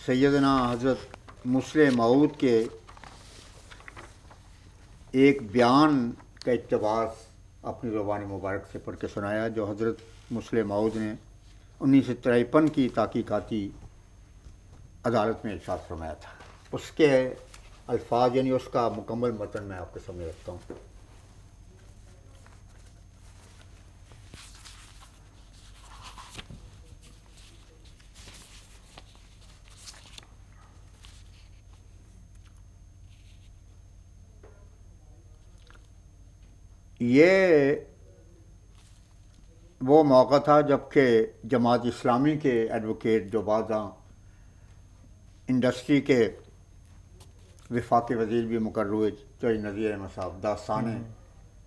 سیدنا حضرت مسلم موعود کے ایک بیان کا اقتباس اپنی زبان مبارک سے پڑھ کے سنایا، جو حضرت مسلم موعود نے 1953 کی تحقیقاتی عدالت میں ارشاد فرمایا تھا۔ اس کے الفاظ یعنی اس کا مکمل متن میں آپ کے سامنے رکھتا ہوں۔ یہ وہ موقع تھا جب کہ جماعت اسلامی کے ایڈوکیٹ جو بعضاں انڈسٹری کے وفاقی وزیر بھی مقرر ہوئے، چوہدری نذیر احمد صاحب، داستان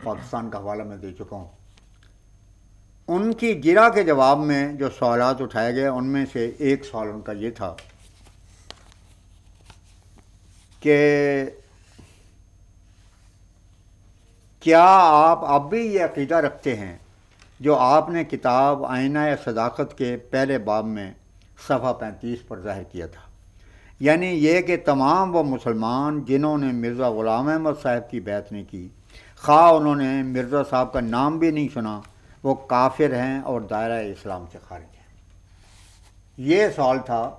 پاکستان کا حوالہ میں دے چکا ہوں، ان کی گرہ کے جواب میں جو سوالات اٹھائے گئے ان میں سے ایک سوال ان کا یہ تھا کہ کیا آپ اب بھی یہ عقیدہ رکھتے ہیں جو آپ نے کتاب آئینہ صداقت کے پہلے باب میں صفحہ 35 پر ظاہر کیا تھا، یعنی یہ کہ تمام وہ مسلمان جنہوں نے مرزا غلام احمد صاحب کی بیعت نہیں کی، خواہ انہوں نے مرزا صاحب کا نام بھی نہیں سنا، وہ کافر ہیں اور دائرہ اسلام سے خارج ہیں؟ یہ سوال تھا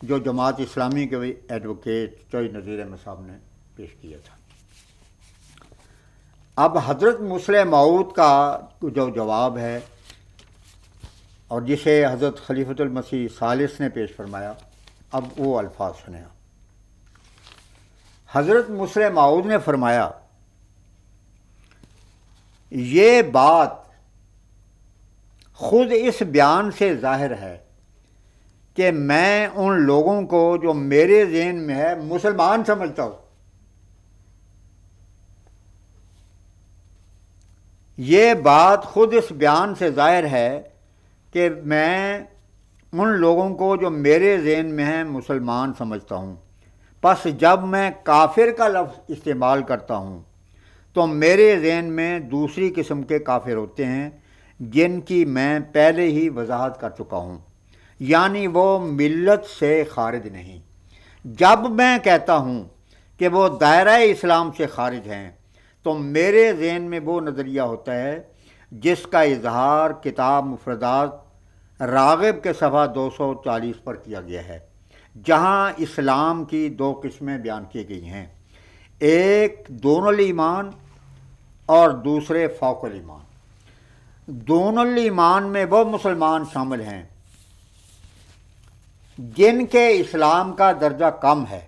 جو جماعت اسلامی کے ایڈوکیٹ چوئی نذیر احمد صاحب نے پیش کیا تھا۔ اب حضرت مسلم موعود کا جو جواب ہے اور جسے حضرت خلیفۃ المسیح ثالث نے پیش فرمایا، اب وہ الفاظ سنیں۔ حضرت مسلم موعود نے فرمایا، یہ بات خود اس بیان سے ظاہر ہے کہ میں ان لوگوں کو جو میرے ذہن میں ہے مسلمان سمجھتا ہوں۔ یہ بات خود اس بیان سے ظاہر ہے کہ میں ان لوگوں کو جو میرے ذہن میں ہیں مسلمان سمجھتا ہوں، پس جب میں کافر کا لفظ استعمال کرتا ہوں تو میرے ذہن میں دوسری قسم کے کافر ہوتے ہیں جن کی میں پہلے ہی وضاحت کر چکا ہوں، یعنی وہ ملت سے خارج نہیں۔ جب میں کہتا ہوں کہ وہ دائرہ اسلام سے خارج ہیں تو میرے ذہن میں وہ نظریہ ہوتا ہے جس کا اظہار کتاب مفردات راغب کے صفحہ 240 پر کیا گیا ہے، جہاں اسلام کی دو قسمیں بیان کی گئی ہیں، ایک دون الایمان اور دوسرے فوق الایمان۔ دون الایمان میں وہ مسلمان شامل ہیں جن کے اسلام کا درجہ کم ہے،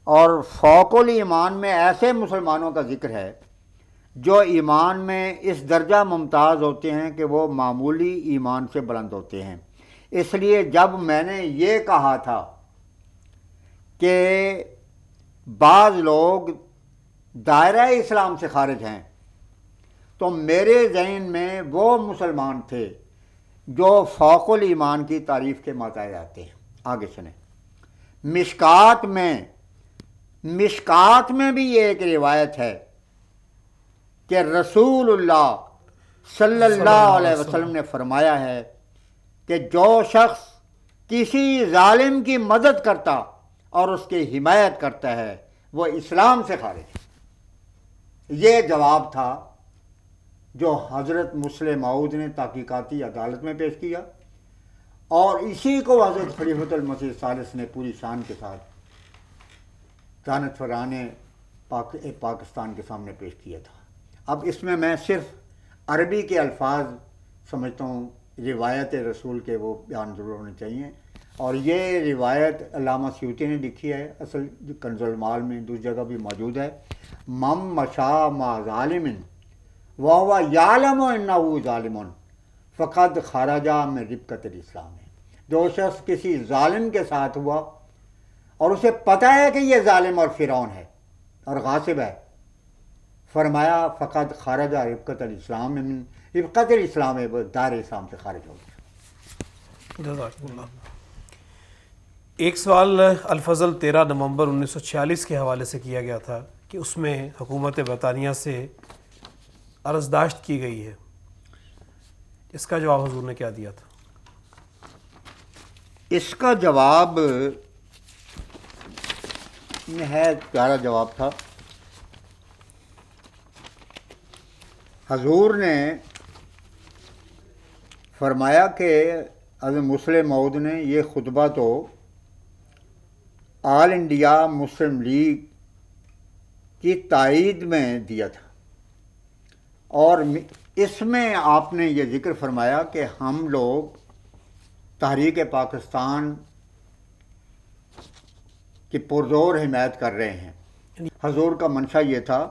اور فوق الایمان میں ایسے مسلمانوں کا ذکر ہے جو ایمان میں اس درجہ ممتاز ہوتے ہیں کہ وہ معمولی ایمان سے بلند ہوتے ہیں۔ اس لیے جب میں نے یہ کہا تھا کہ بعض لوگ دائرہ اسلام سے خارج ہیں تو میرے ذہن میں وہ مسلمان تھے جو فوق الایمان کی تعریف کے ماتحت آتے ہیں۔ آگے سنیں، مشکات میں بھی یہ ایک روایت ہے کہ رسول اللہ صلی اللہ علیہ وسلم نے فرمایا ہے کہ جو شخص کسی ظالم کی مدد کرتا اور اس کی حمایت کرتا ہے وہ اسلام سے خارج ہے۔ یہ جواب تھا جو حضرت مسلم موعود نے تحقیقاتی عدالت میں پیش کیا، اور اسی کو حضرت خلیفۃ المسیح ثالث نے پوری شان کے ساتھ دانت فرانے پاکستان کے سامنے پیش کیا تھا۔ اب اس میں صرف عربی کے الفاظ سمجھتا ہوں روایت رسول کے وہ بیان ضرور ہونے چاہیے، اور یہ روایت علامہ سیوطی نے لکھی ہے، اصل کنز المال میں دوسری جگہ بھی موجود ہے۔ مم مشا ما ظالم وہو یعلم انہ ظالم فقد خرج من ربقۃ الاسلام، جو شخص کسی ظالم کے ساتھ ہوا اور اسے پتہ ہے کہ یہ ظالم اور فرعون ہے اور غاصب ہے، فرمایا فقد خرج ربقۃ الاسلام من ربقۃ الاسلام، دائرہ اسلام سے خارج ہو گیا۔ جزاک اللہ۔ ایک سوال الفضل 13 نومبر 1946 کے حوالے سے کیا گیا تھا کہ اس میں حکومت برطانیہ سے عرضداشت کی گئی ہے، اس کا جواب حضور نے کیا دیا تھا؟ اس کا جواب نہایت پیارا جواب تھا۔ حضور نے فرمایا کہ حضرت مسلم موعود نے یہ خطبہ تو آل انڈیا مسلم لیگ کی تائید میں دیا تھا، اور اس میں آپ نے یہ ذکر فرمایا کہ ہم لوگ تحریک پاکستان کی پرزور حمایت کر رہے ہیں۔ حضور کا منشا یہ تھا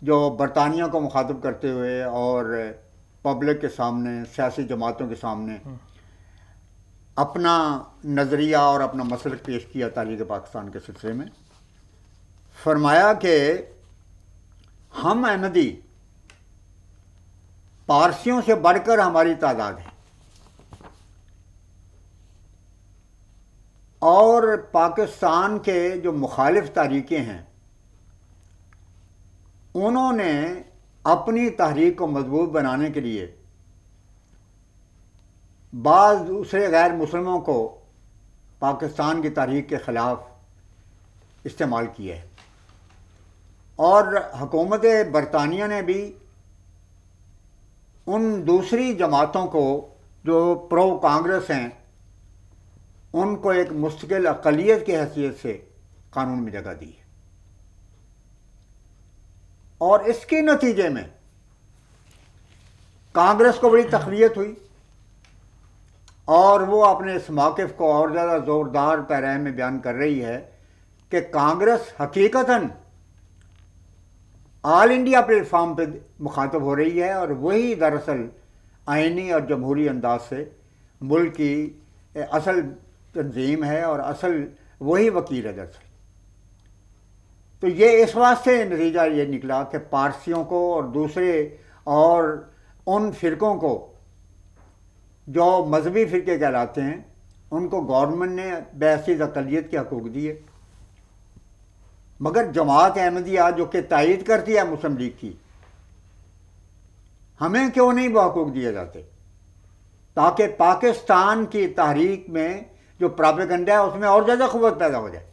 جو برطانیہ کو مخاطب کرتے ہوئے اور پبلک کے سامنے، سیاسی جماعتوں کے سامنے اپنا نظریہ اور اپنا مسلک پیش کیا تحریک پاکستان کے سلسلے میں، فرمایا کہ ہم احمدی پارسیوں سے بڑھ کر ہماری تعداد ہے، اور پاکستان کے جو مخالف تحریکیں ہیں انہوں نے اپنی تحریک کو مضبوط بنانے کے لیے بعض دوسرے غیر مسلموں کو پاکستان کی تحریک کے خلاف استعمال کیا ہے، اور حکومت برطانیہ نے بھی ان دوسری جماعتوں کو جو پرو کانگریس ہیں ان کو ایک مستقل اقلیت کی حیثیت سے قانون میں جگہ دی ہے، اور اس کے نتیجے میں کانگریس کو بڑی تقویت ہوئی، اور وہ اپنے اس موقف کو اور زیادہ زوردار پیرائے میں بیان کر رہی ہے کہ کانگریس حقیقتاً آل انڈیا پلیٹ فارم پہ مخاطب ہو رہی ہے، اور وہی دراصل آئینی اور جمہوری انداز سے ملک کی اصل تنظیم ہے اور اصل وہی وکیل ہے دراصل۔ تو یہ اس واسطے نتیجہ یہ نکلا کہ پارسیوں کو اور دوسرے اور ان فرقوں کو جو مذہبی فرقے کہلاتے ہیں ان کو گورنمنٹ نے بحیثیت اقلیت کے حقوق دیے، مگر جماعت احمدیہ جو کہ تائید کرتی ہے مسلم لیگ کی، ہمیں کیوں نہیں وہ حقوق دیے جاتے تاکہ پاکستان کی تحریک میں جو پراپیگنڈا ہے اس میں اور زیادہ قوت پیدا ہو جائے۔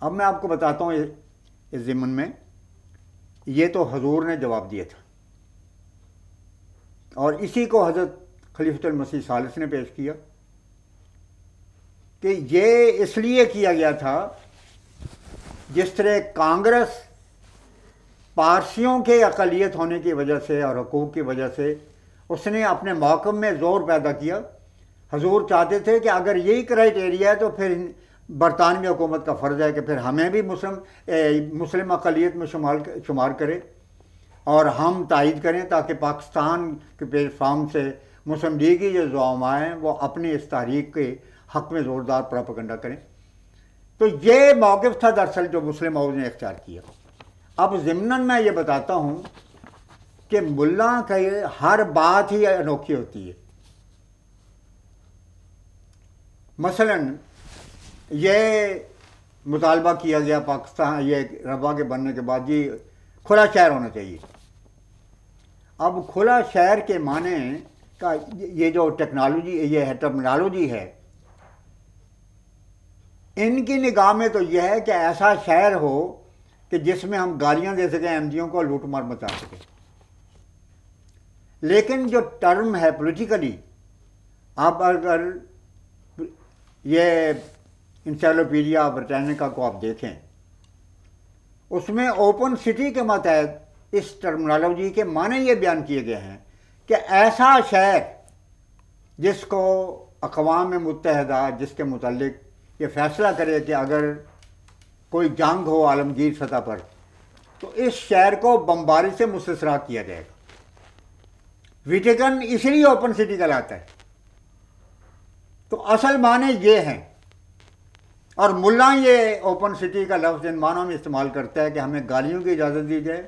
اب میں آپ کو بتاتا ہوں اس ضمن میں، یہ تو حضور نے جواب دیا تھا، اور اسی کو حضرت خلیفۃ المسیح ثالث نے پیش کیا کہ یہ اس لیے کیا گیا تھا جس طرح کانگریس پارسیوں کے اقلیت ہونے کی وجہ سے اور حقوق کی وجہ سے اس نے اپنے موقف میں زور پیدا کیا۔ حضور چاہتے تھے کہ اگر یہی کرائٹیریا ہے تو پھر برطانوی حکومت کا فرض ہے کہ پھر ہمیں بھی مسلم اقلیت میں شمار کرے اور ہم تائید کریں تاکہ پاکستان کے پلیٹ فارم سے مسلم لیگ کی جو زعماء ہیں وہ اپنی اس تحریک کے حق میں زوردار پروپیگنڈا کریں۔ تو یہ موقف تھا دراصل جو مسلم ہاؤس نے اختیار کیا۔ اب ضمناً میں یہ بتاتا ہوں کہ ملا کا ہر بات ہی انوکھی ہوتی ہے۔ مثلاً یہ مطالبہ کیا گیا پاکستان یہ ربا کے بننے کے بعد جی کھلا شہر ہونا چاہیے۔ اب کھلا شہر کے معنی کا یہ جو ٹیکنالوجی یہ ہے ٹرمنالوجی ہے، ان کی نگاہ میں تو یہ ہے کہ ایسا شہر ہو کہ جس میں ہم گالیاں دے سکیں ایم جیوں کو، لوٹ مار مچا سکیں۔ لیکن جو ٹرم ہے پولیٹیکلی، اب اگر یہ انسائکلوپیڈیا برٹانیکا کو آپ دیکھیں، اس میں اوپن سٹی کے ماتحت اس ٹرمنالوجی کے معنی یہ بیان کیے گئے ہیں کہ ایسا شہر جس کو اقوام متحدہ جس کے متعلق یہ فیصلہ کرے کہ اگر کوئی جنگ ہو عالمگیر سطح پر تو اس شہر کو بمباری سے مستثری کیا جائے گا۔ ویٹیکن اس لیے اوپن سٹی کہلاتا ہے۔ تو اصل معنی یہ ہیں، اور ملا یہ اوپن سٹی کا لفظ ان معنوں میں استعمال کرتا ہے کہ ہمیں گالیوں کی اجازت دی جائے،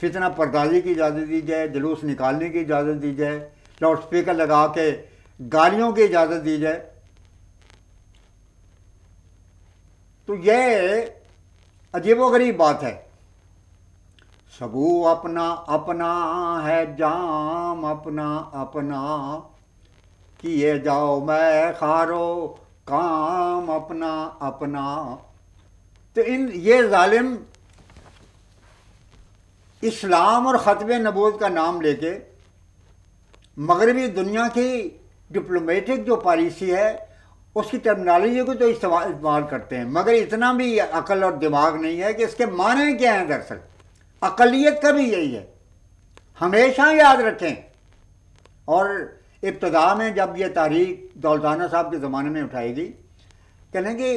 فتنہ پردازی کی اجازت دی جائے، جلوس نکالنے کی اجازت دی جائے، لاؤڈ سپیکر لگا کے گالیوں کی اجازت دی جائے۔ تو یہ عجیب و غریب بات ہے۔ سبو اپنا اپنا ہے جام اپنا اپنا، کیے جاؤ میں خارو کام اپنا اپنا۔ تو یہ ظالم اسلام اور ختم نبوت کا نام لے کے مغربی دنیا کی ڈپلومیٹک جو پالیسی ہے اس کی ٹرمنالوجی کو تو استعمال کرتے ہیں، مگر اتنا بھی عقل اور دماغ نہیں ہے کہ اس کے معنی کیا ہیں۔ دراصل اقلیت کا بھی یہی ہے، ہمیشہ یاد رکھیں۔ اور ابتدا میں جب یہ تحریک دولتانہ صاحب کے زمانے میں اٹھائی گئی، کہنے کہ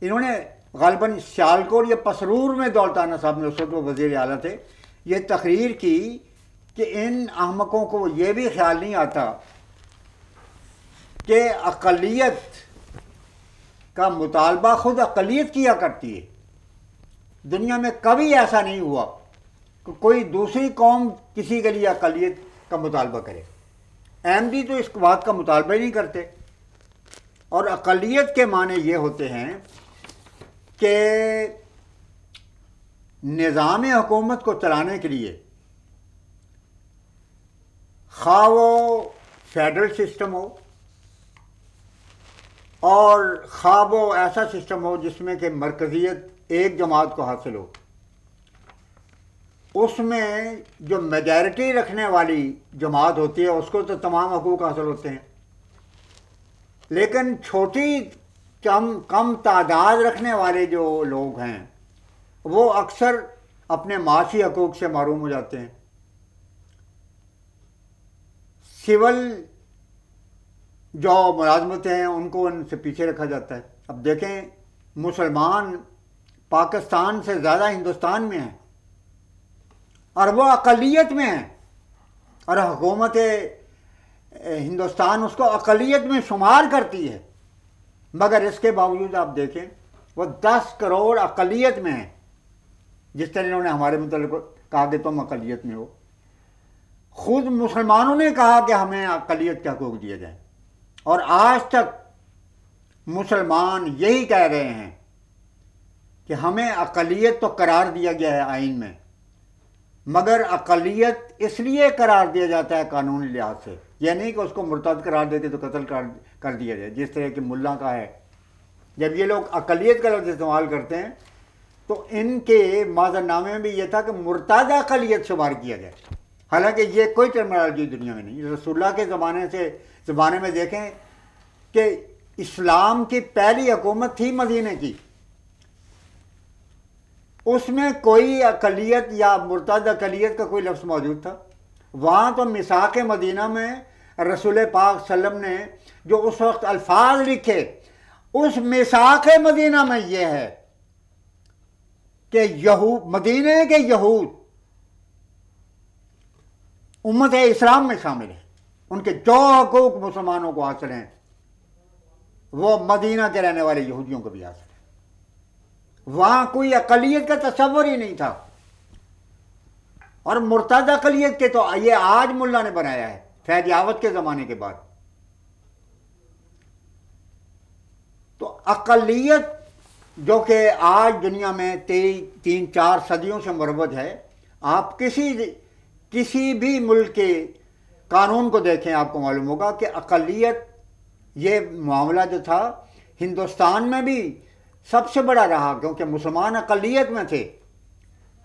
انہوں نے غالباً سیالکوٹ یا پسرور میں دولتانہ صاحب نے اس وقت وہ وزیر اعلیٰ تھے، یہ تقریر کی کہ ان احمقوں کو یہ بھی خیال نہیں آتا کہ اقلیت کا مطالبہ خود اقلیت کیا کرتی ہے۔ دنیا میں کبھی ایسا نہیں ہوا کہ کوئی دوسری قوم کسی کے لیے اقلیت کا مطالبہ کرے۔ احمدی تو اس بات کا مطالبہ ہی نہیں کرتے۔ اور اقلیت کے معنی یہ ہوتے ہیں کہ نظام حکومت کو چلانے کے لیے، خواہ وہ فیڈرل سسٹم ہو اور خواہ وہ ایسا سسٹم ہو جس میں کہ مرکزیت ایک جماعت کو حاصل ہو، اس میں جو میجارٹی رکھنے والی جماعت ہوتی ہے اس کو تو تمام حقوق حاصل ہوتے ہیں، لیکن چھوٹی کم تعداد رکھنے والے جو لوگ ہیں وہ اکثر اپنے معاشی حقوق سے محروم ہو جاتے ہیں۔ سول جو ملازمتیں ہیں ان کو ان سے پیچھے رکھا جاتا ہے۔ اب دیکھیں، مسلمان پاکستان سے زیادہ ہندوستان میں ہیں اور وہ اقلیت میں ہیں، اور حکومت ہندوستان اس کو اقلیت میں شمار کرتی ہے، مگر اس کے باوجود آپ دیکھیں وہ 10 کروڑ اقلیت میں ہیں، جس طرح انہوں نے ہمارے متعلق کہا کہ تم اقلیت میں ہو۔ خود مسلمانوں نے کہا کہ ہمیں اقلیت کے حقوق دیے جائیں، اور آج تک مسلمان یہی کہہ رہے ہیں کہ ہمیں اقلیت تو قرار دیا گیا ہے آئین میں، مگر اقلیت اس لیے قرار دیا جاتا ہے قانونی لحاظ سے، یہ نہیں کہ اس کو مرتد قرار دیتے تو قتل کر دیا جائے، جس طرح کہ ملا کا ہے۔ جب یہ لوگ اقلیت کا لفظ استعمال کرتے ہیں تو ان کے معذر نامے میں بھی یہ تھا کہ مرتد اقلیت شمار کیا جائے، حالانکہ یہ کوئی ٹرمینالوجی دنیا میں نہیں۔ رسول اللہ کے زمانے میں دیکھیں کہ اسلام کی پہلی حکومت تھی مدینے کی، اس میں کوئی اقلیت یا مرتد اقلیت کا کوئی لفظ موجود تھا؟ وہاں تو میثاق مدینہ میں رسول پاک صلی اللہ علیہ وسلم نے جو اس وقت الفاظ لکھے، اس میثاق مدینہ میں یہ ہے کہ مدینہ کے یہود امت اسلام میں شامل ہیں، ان کے جو حقوق مسلمانوں کو حاصل ہیں وہ مدینہ کے رہنے والے یہودیوں کو بھی حاصل ہیں۔ وہاں کوئی اقلیت کا تصور ہی نہیں تھا، اور مرتد اقلیت کے تو یہ آج ملا نے بنایا ہے فیض یاوت کے زمانے کے بعد۔ تو اقلیت جو کہ آج دنیا میں 3-4 صدیوں سے مروج ہے، آپ کسی بھی ملک کے قانون کو دیکھیں آپ کو معلوم ہوگا کہ اقلیت یہ معاملہ جو تھا ہندوستان میں بھی سب سے بڑا رہا، کیونکہ مسلمان اقلیت میں تھے۔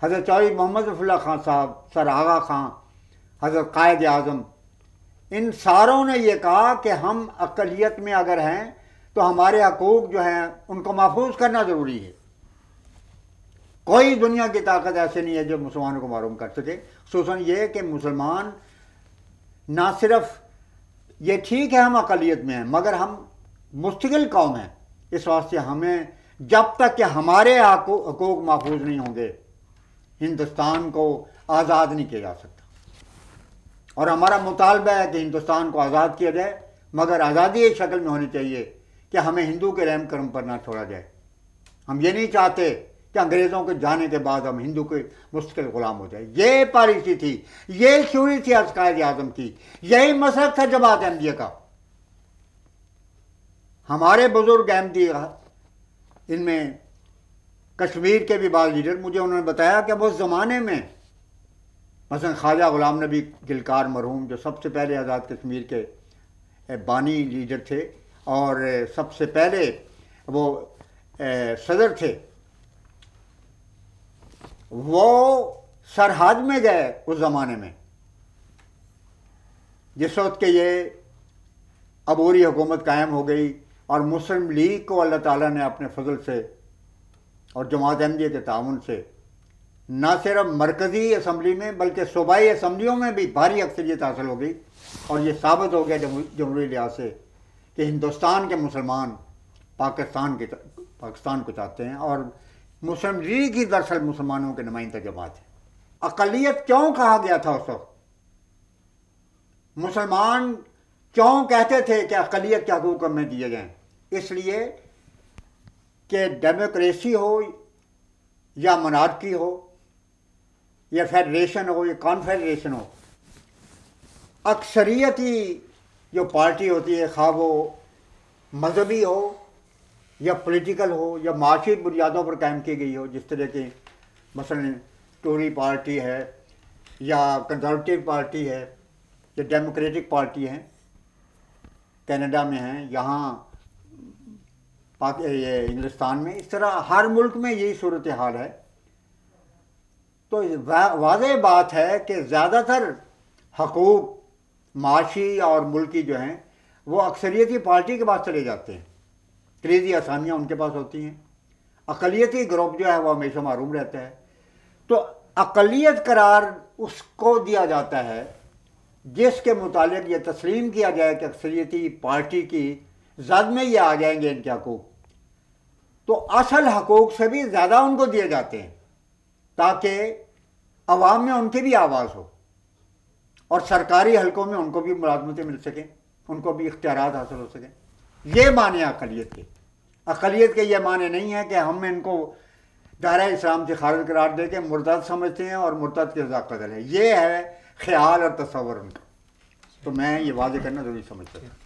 حضرت چودھری محمد رفیع اللہ خان صاحب، سر آغا خان، حضرت قائد اعظم، ان ساروں نے یہ کہا کہ ہم اقلیت میں اگر ہیں تو ہمارے حقوق جو ہیں ان کو محفوظ کرنا ضروری ہے۔ کوئی دنیا کی طاقت ایسے نہیں ہے جو مسلمانوں کو محروم کر سکے، خصوصاً یہ کہ مسلمان نہ صرف یہ ٹھیک ہے ہم اقلیت میں ہیں، مگر ہم مستقل قوم ہیں، اس واسطے ہمیں جب تک کہ ہمارے حقوق محفوظ نہیں ہوں گے ہندوستان کو آزاد نہیں کیا جا سکتا۔ اور ہمارا مطالبہ ہے کہ ہندوستان کو آزاد کیا جائے، مگر آزادی ایک شکل میں ہونی چاہیے کہ ہمیں ہندو کے رحم کرم پر نہ چھوڑا جائے۔ ہم یہ نہیں چاہتے کہ انگریزوں کے جانے کے بعد ہم ہندو کے مستقل غلام ہو جائے۔ یہ پالیسی تھی، یہ تھیوری تھی قائد اعظم کی، یہی مسلک تھا جماعت احمدیہ کا۔ ہمارے بزرگ احمدی ان میں کشمیر کے بھی بعض لیڈر، مجھے انہوں نے بتایا کہ اس زمانے میں مثلا خواجہ غلام نبی گلکار مرحوم جو سب سے پہلے آزاد کشمیر کے بانی لیڈر تھے اور سب سے پہلے وہ صدر تھے، وہ سرحد میں گئے اس زمانے میں جس وقت کہ یہ عبوری حکومت قائم ہو گئی، اور مسلم لیگ کو اللہ تعالیٰ نے اپنے فضل سے اور جماعت احمدیہ کے تعاون سے نہ صرف مرکزی اسمبلی میں بلکہ صوبائی اسمبلیوں میں بھی بھاری اکثریت حاصل ہو گئی، اور یہ ثابت ہو گیا جمہوری لحاظ سے کہ ہندوستان کے مسلمان پاکستان کو چاہتے ہیں، اور مسلم لیگ ہی دراصل مسلمانوں کے نمائندہ جماعت ہے۔ اقلیت کیوں کہا گیا تھا اس وقت؟ مسلمان کیوں کہتے تھے کہ اقلیت کے حقوق ہمیں دیے جائیں؟ اس لیے کہ ڈیموکریسی ہو یا monarchy ہو یا فیڈریشن ہو یا کانفیڈریشن ہو، اکثریتی جو پارٹی ہوتی ہے، خواہ وہ مذہبی ہو یا پولیٹیکل ہو یا معاشی بنیادوں پر قائم کی گئی ہو، جس طرح کی مثلا ٹوری پارٹی ہے یا کنزرویٹو پارٹی ہے یا ڈیموکریٹک پارٹی ہے، کینیڈا میں ہیں، یہاں یہ انگلستان میں، اس طرح ہر ملک میں یہی صورتحال ہے۔ تو واضح بات ہے کہ زیادہ تر حقوق معاشی اور ملکی جو ہیں وہ اکثریتی پارٹی کے پاس چلے جاتے ہیں، کلیدی آسامیاں ان کے پاس ہوتی ہیں، اقلیتی گروپ جو ہے وہ ہمیشہ معروم رہتا ہے۔ تو اقلیت قرار اس کو دیا جاتا ہے جس کے متعلق یہ تسلیم کیا جائے کہ اکثریتی پارٹی کی زد میں یہ آ جائیں گے ان کے حقوق، تو اصل حقوق سے بھی زیادہ ان کو دیے جاتے ہیں تاکہ عوام میں ان کی بھی آواز ہو اور سرکاری حلقوں میں ان کو بھی ملازمتیں مل سکیں، ان کو بھی اختیارات حاصل ہو سکیں۔ یہ معنی ہے اقلیت کے۔ اقلیت کے یہ معنی نہیں ہے کہ ہم ان کو دائرہ اسلام سے خارج قرار دے کے مرتد سمجھتے ہیں اور مرتد کے سزا قتل ہے، یہ ہے خیال اور تصور ان کا۔ تو میں یہ واضح کرنا ضروری سمجھتا ہوں۔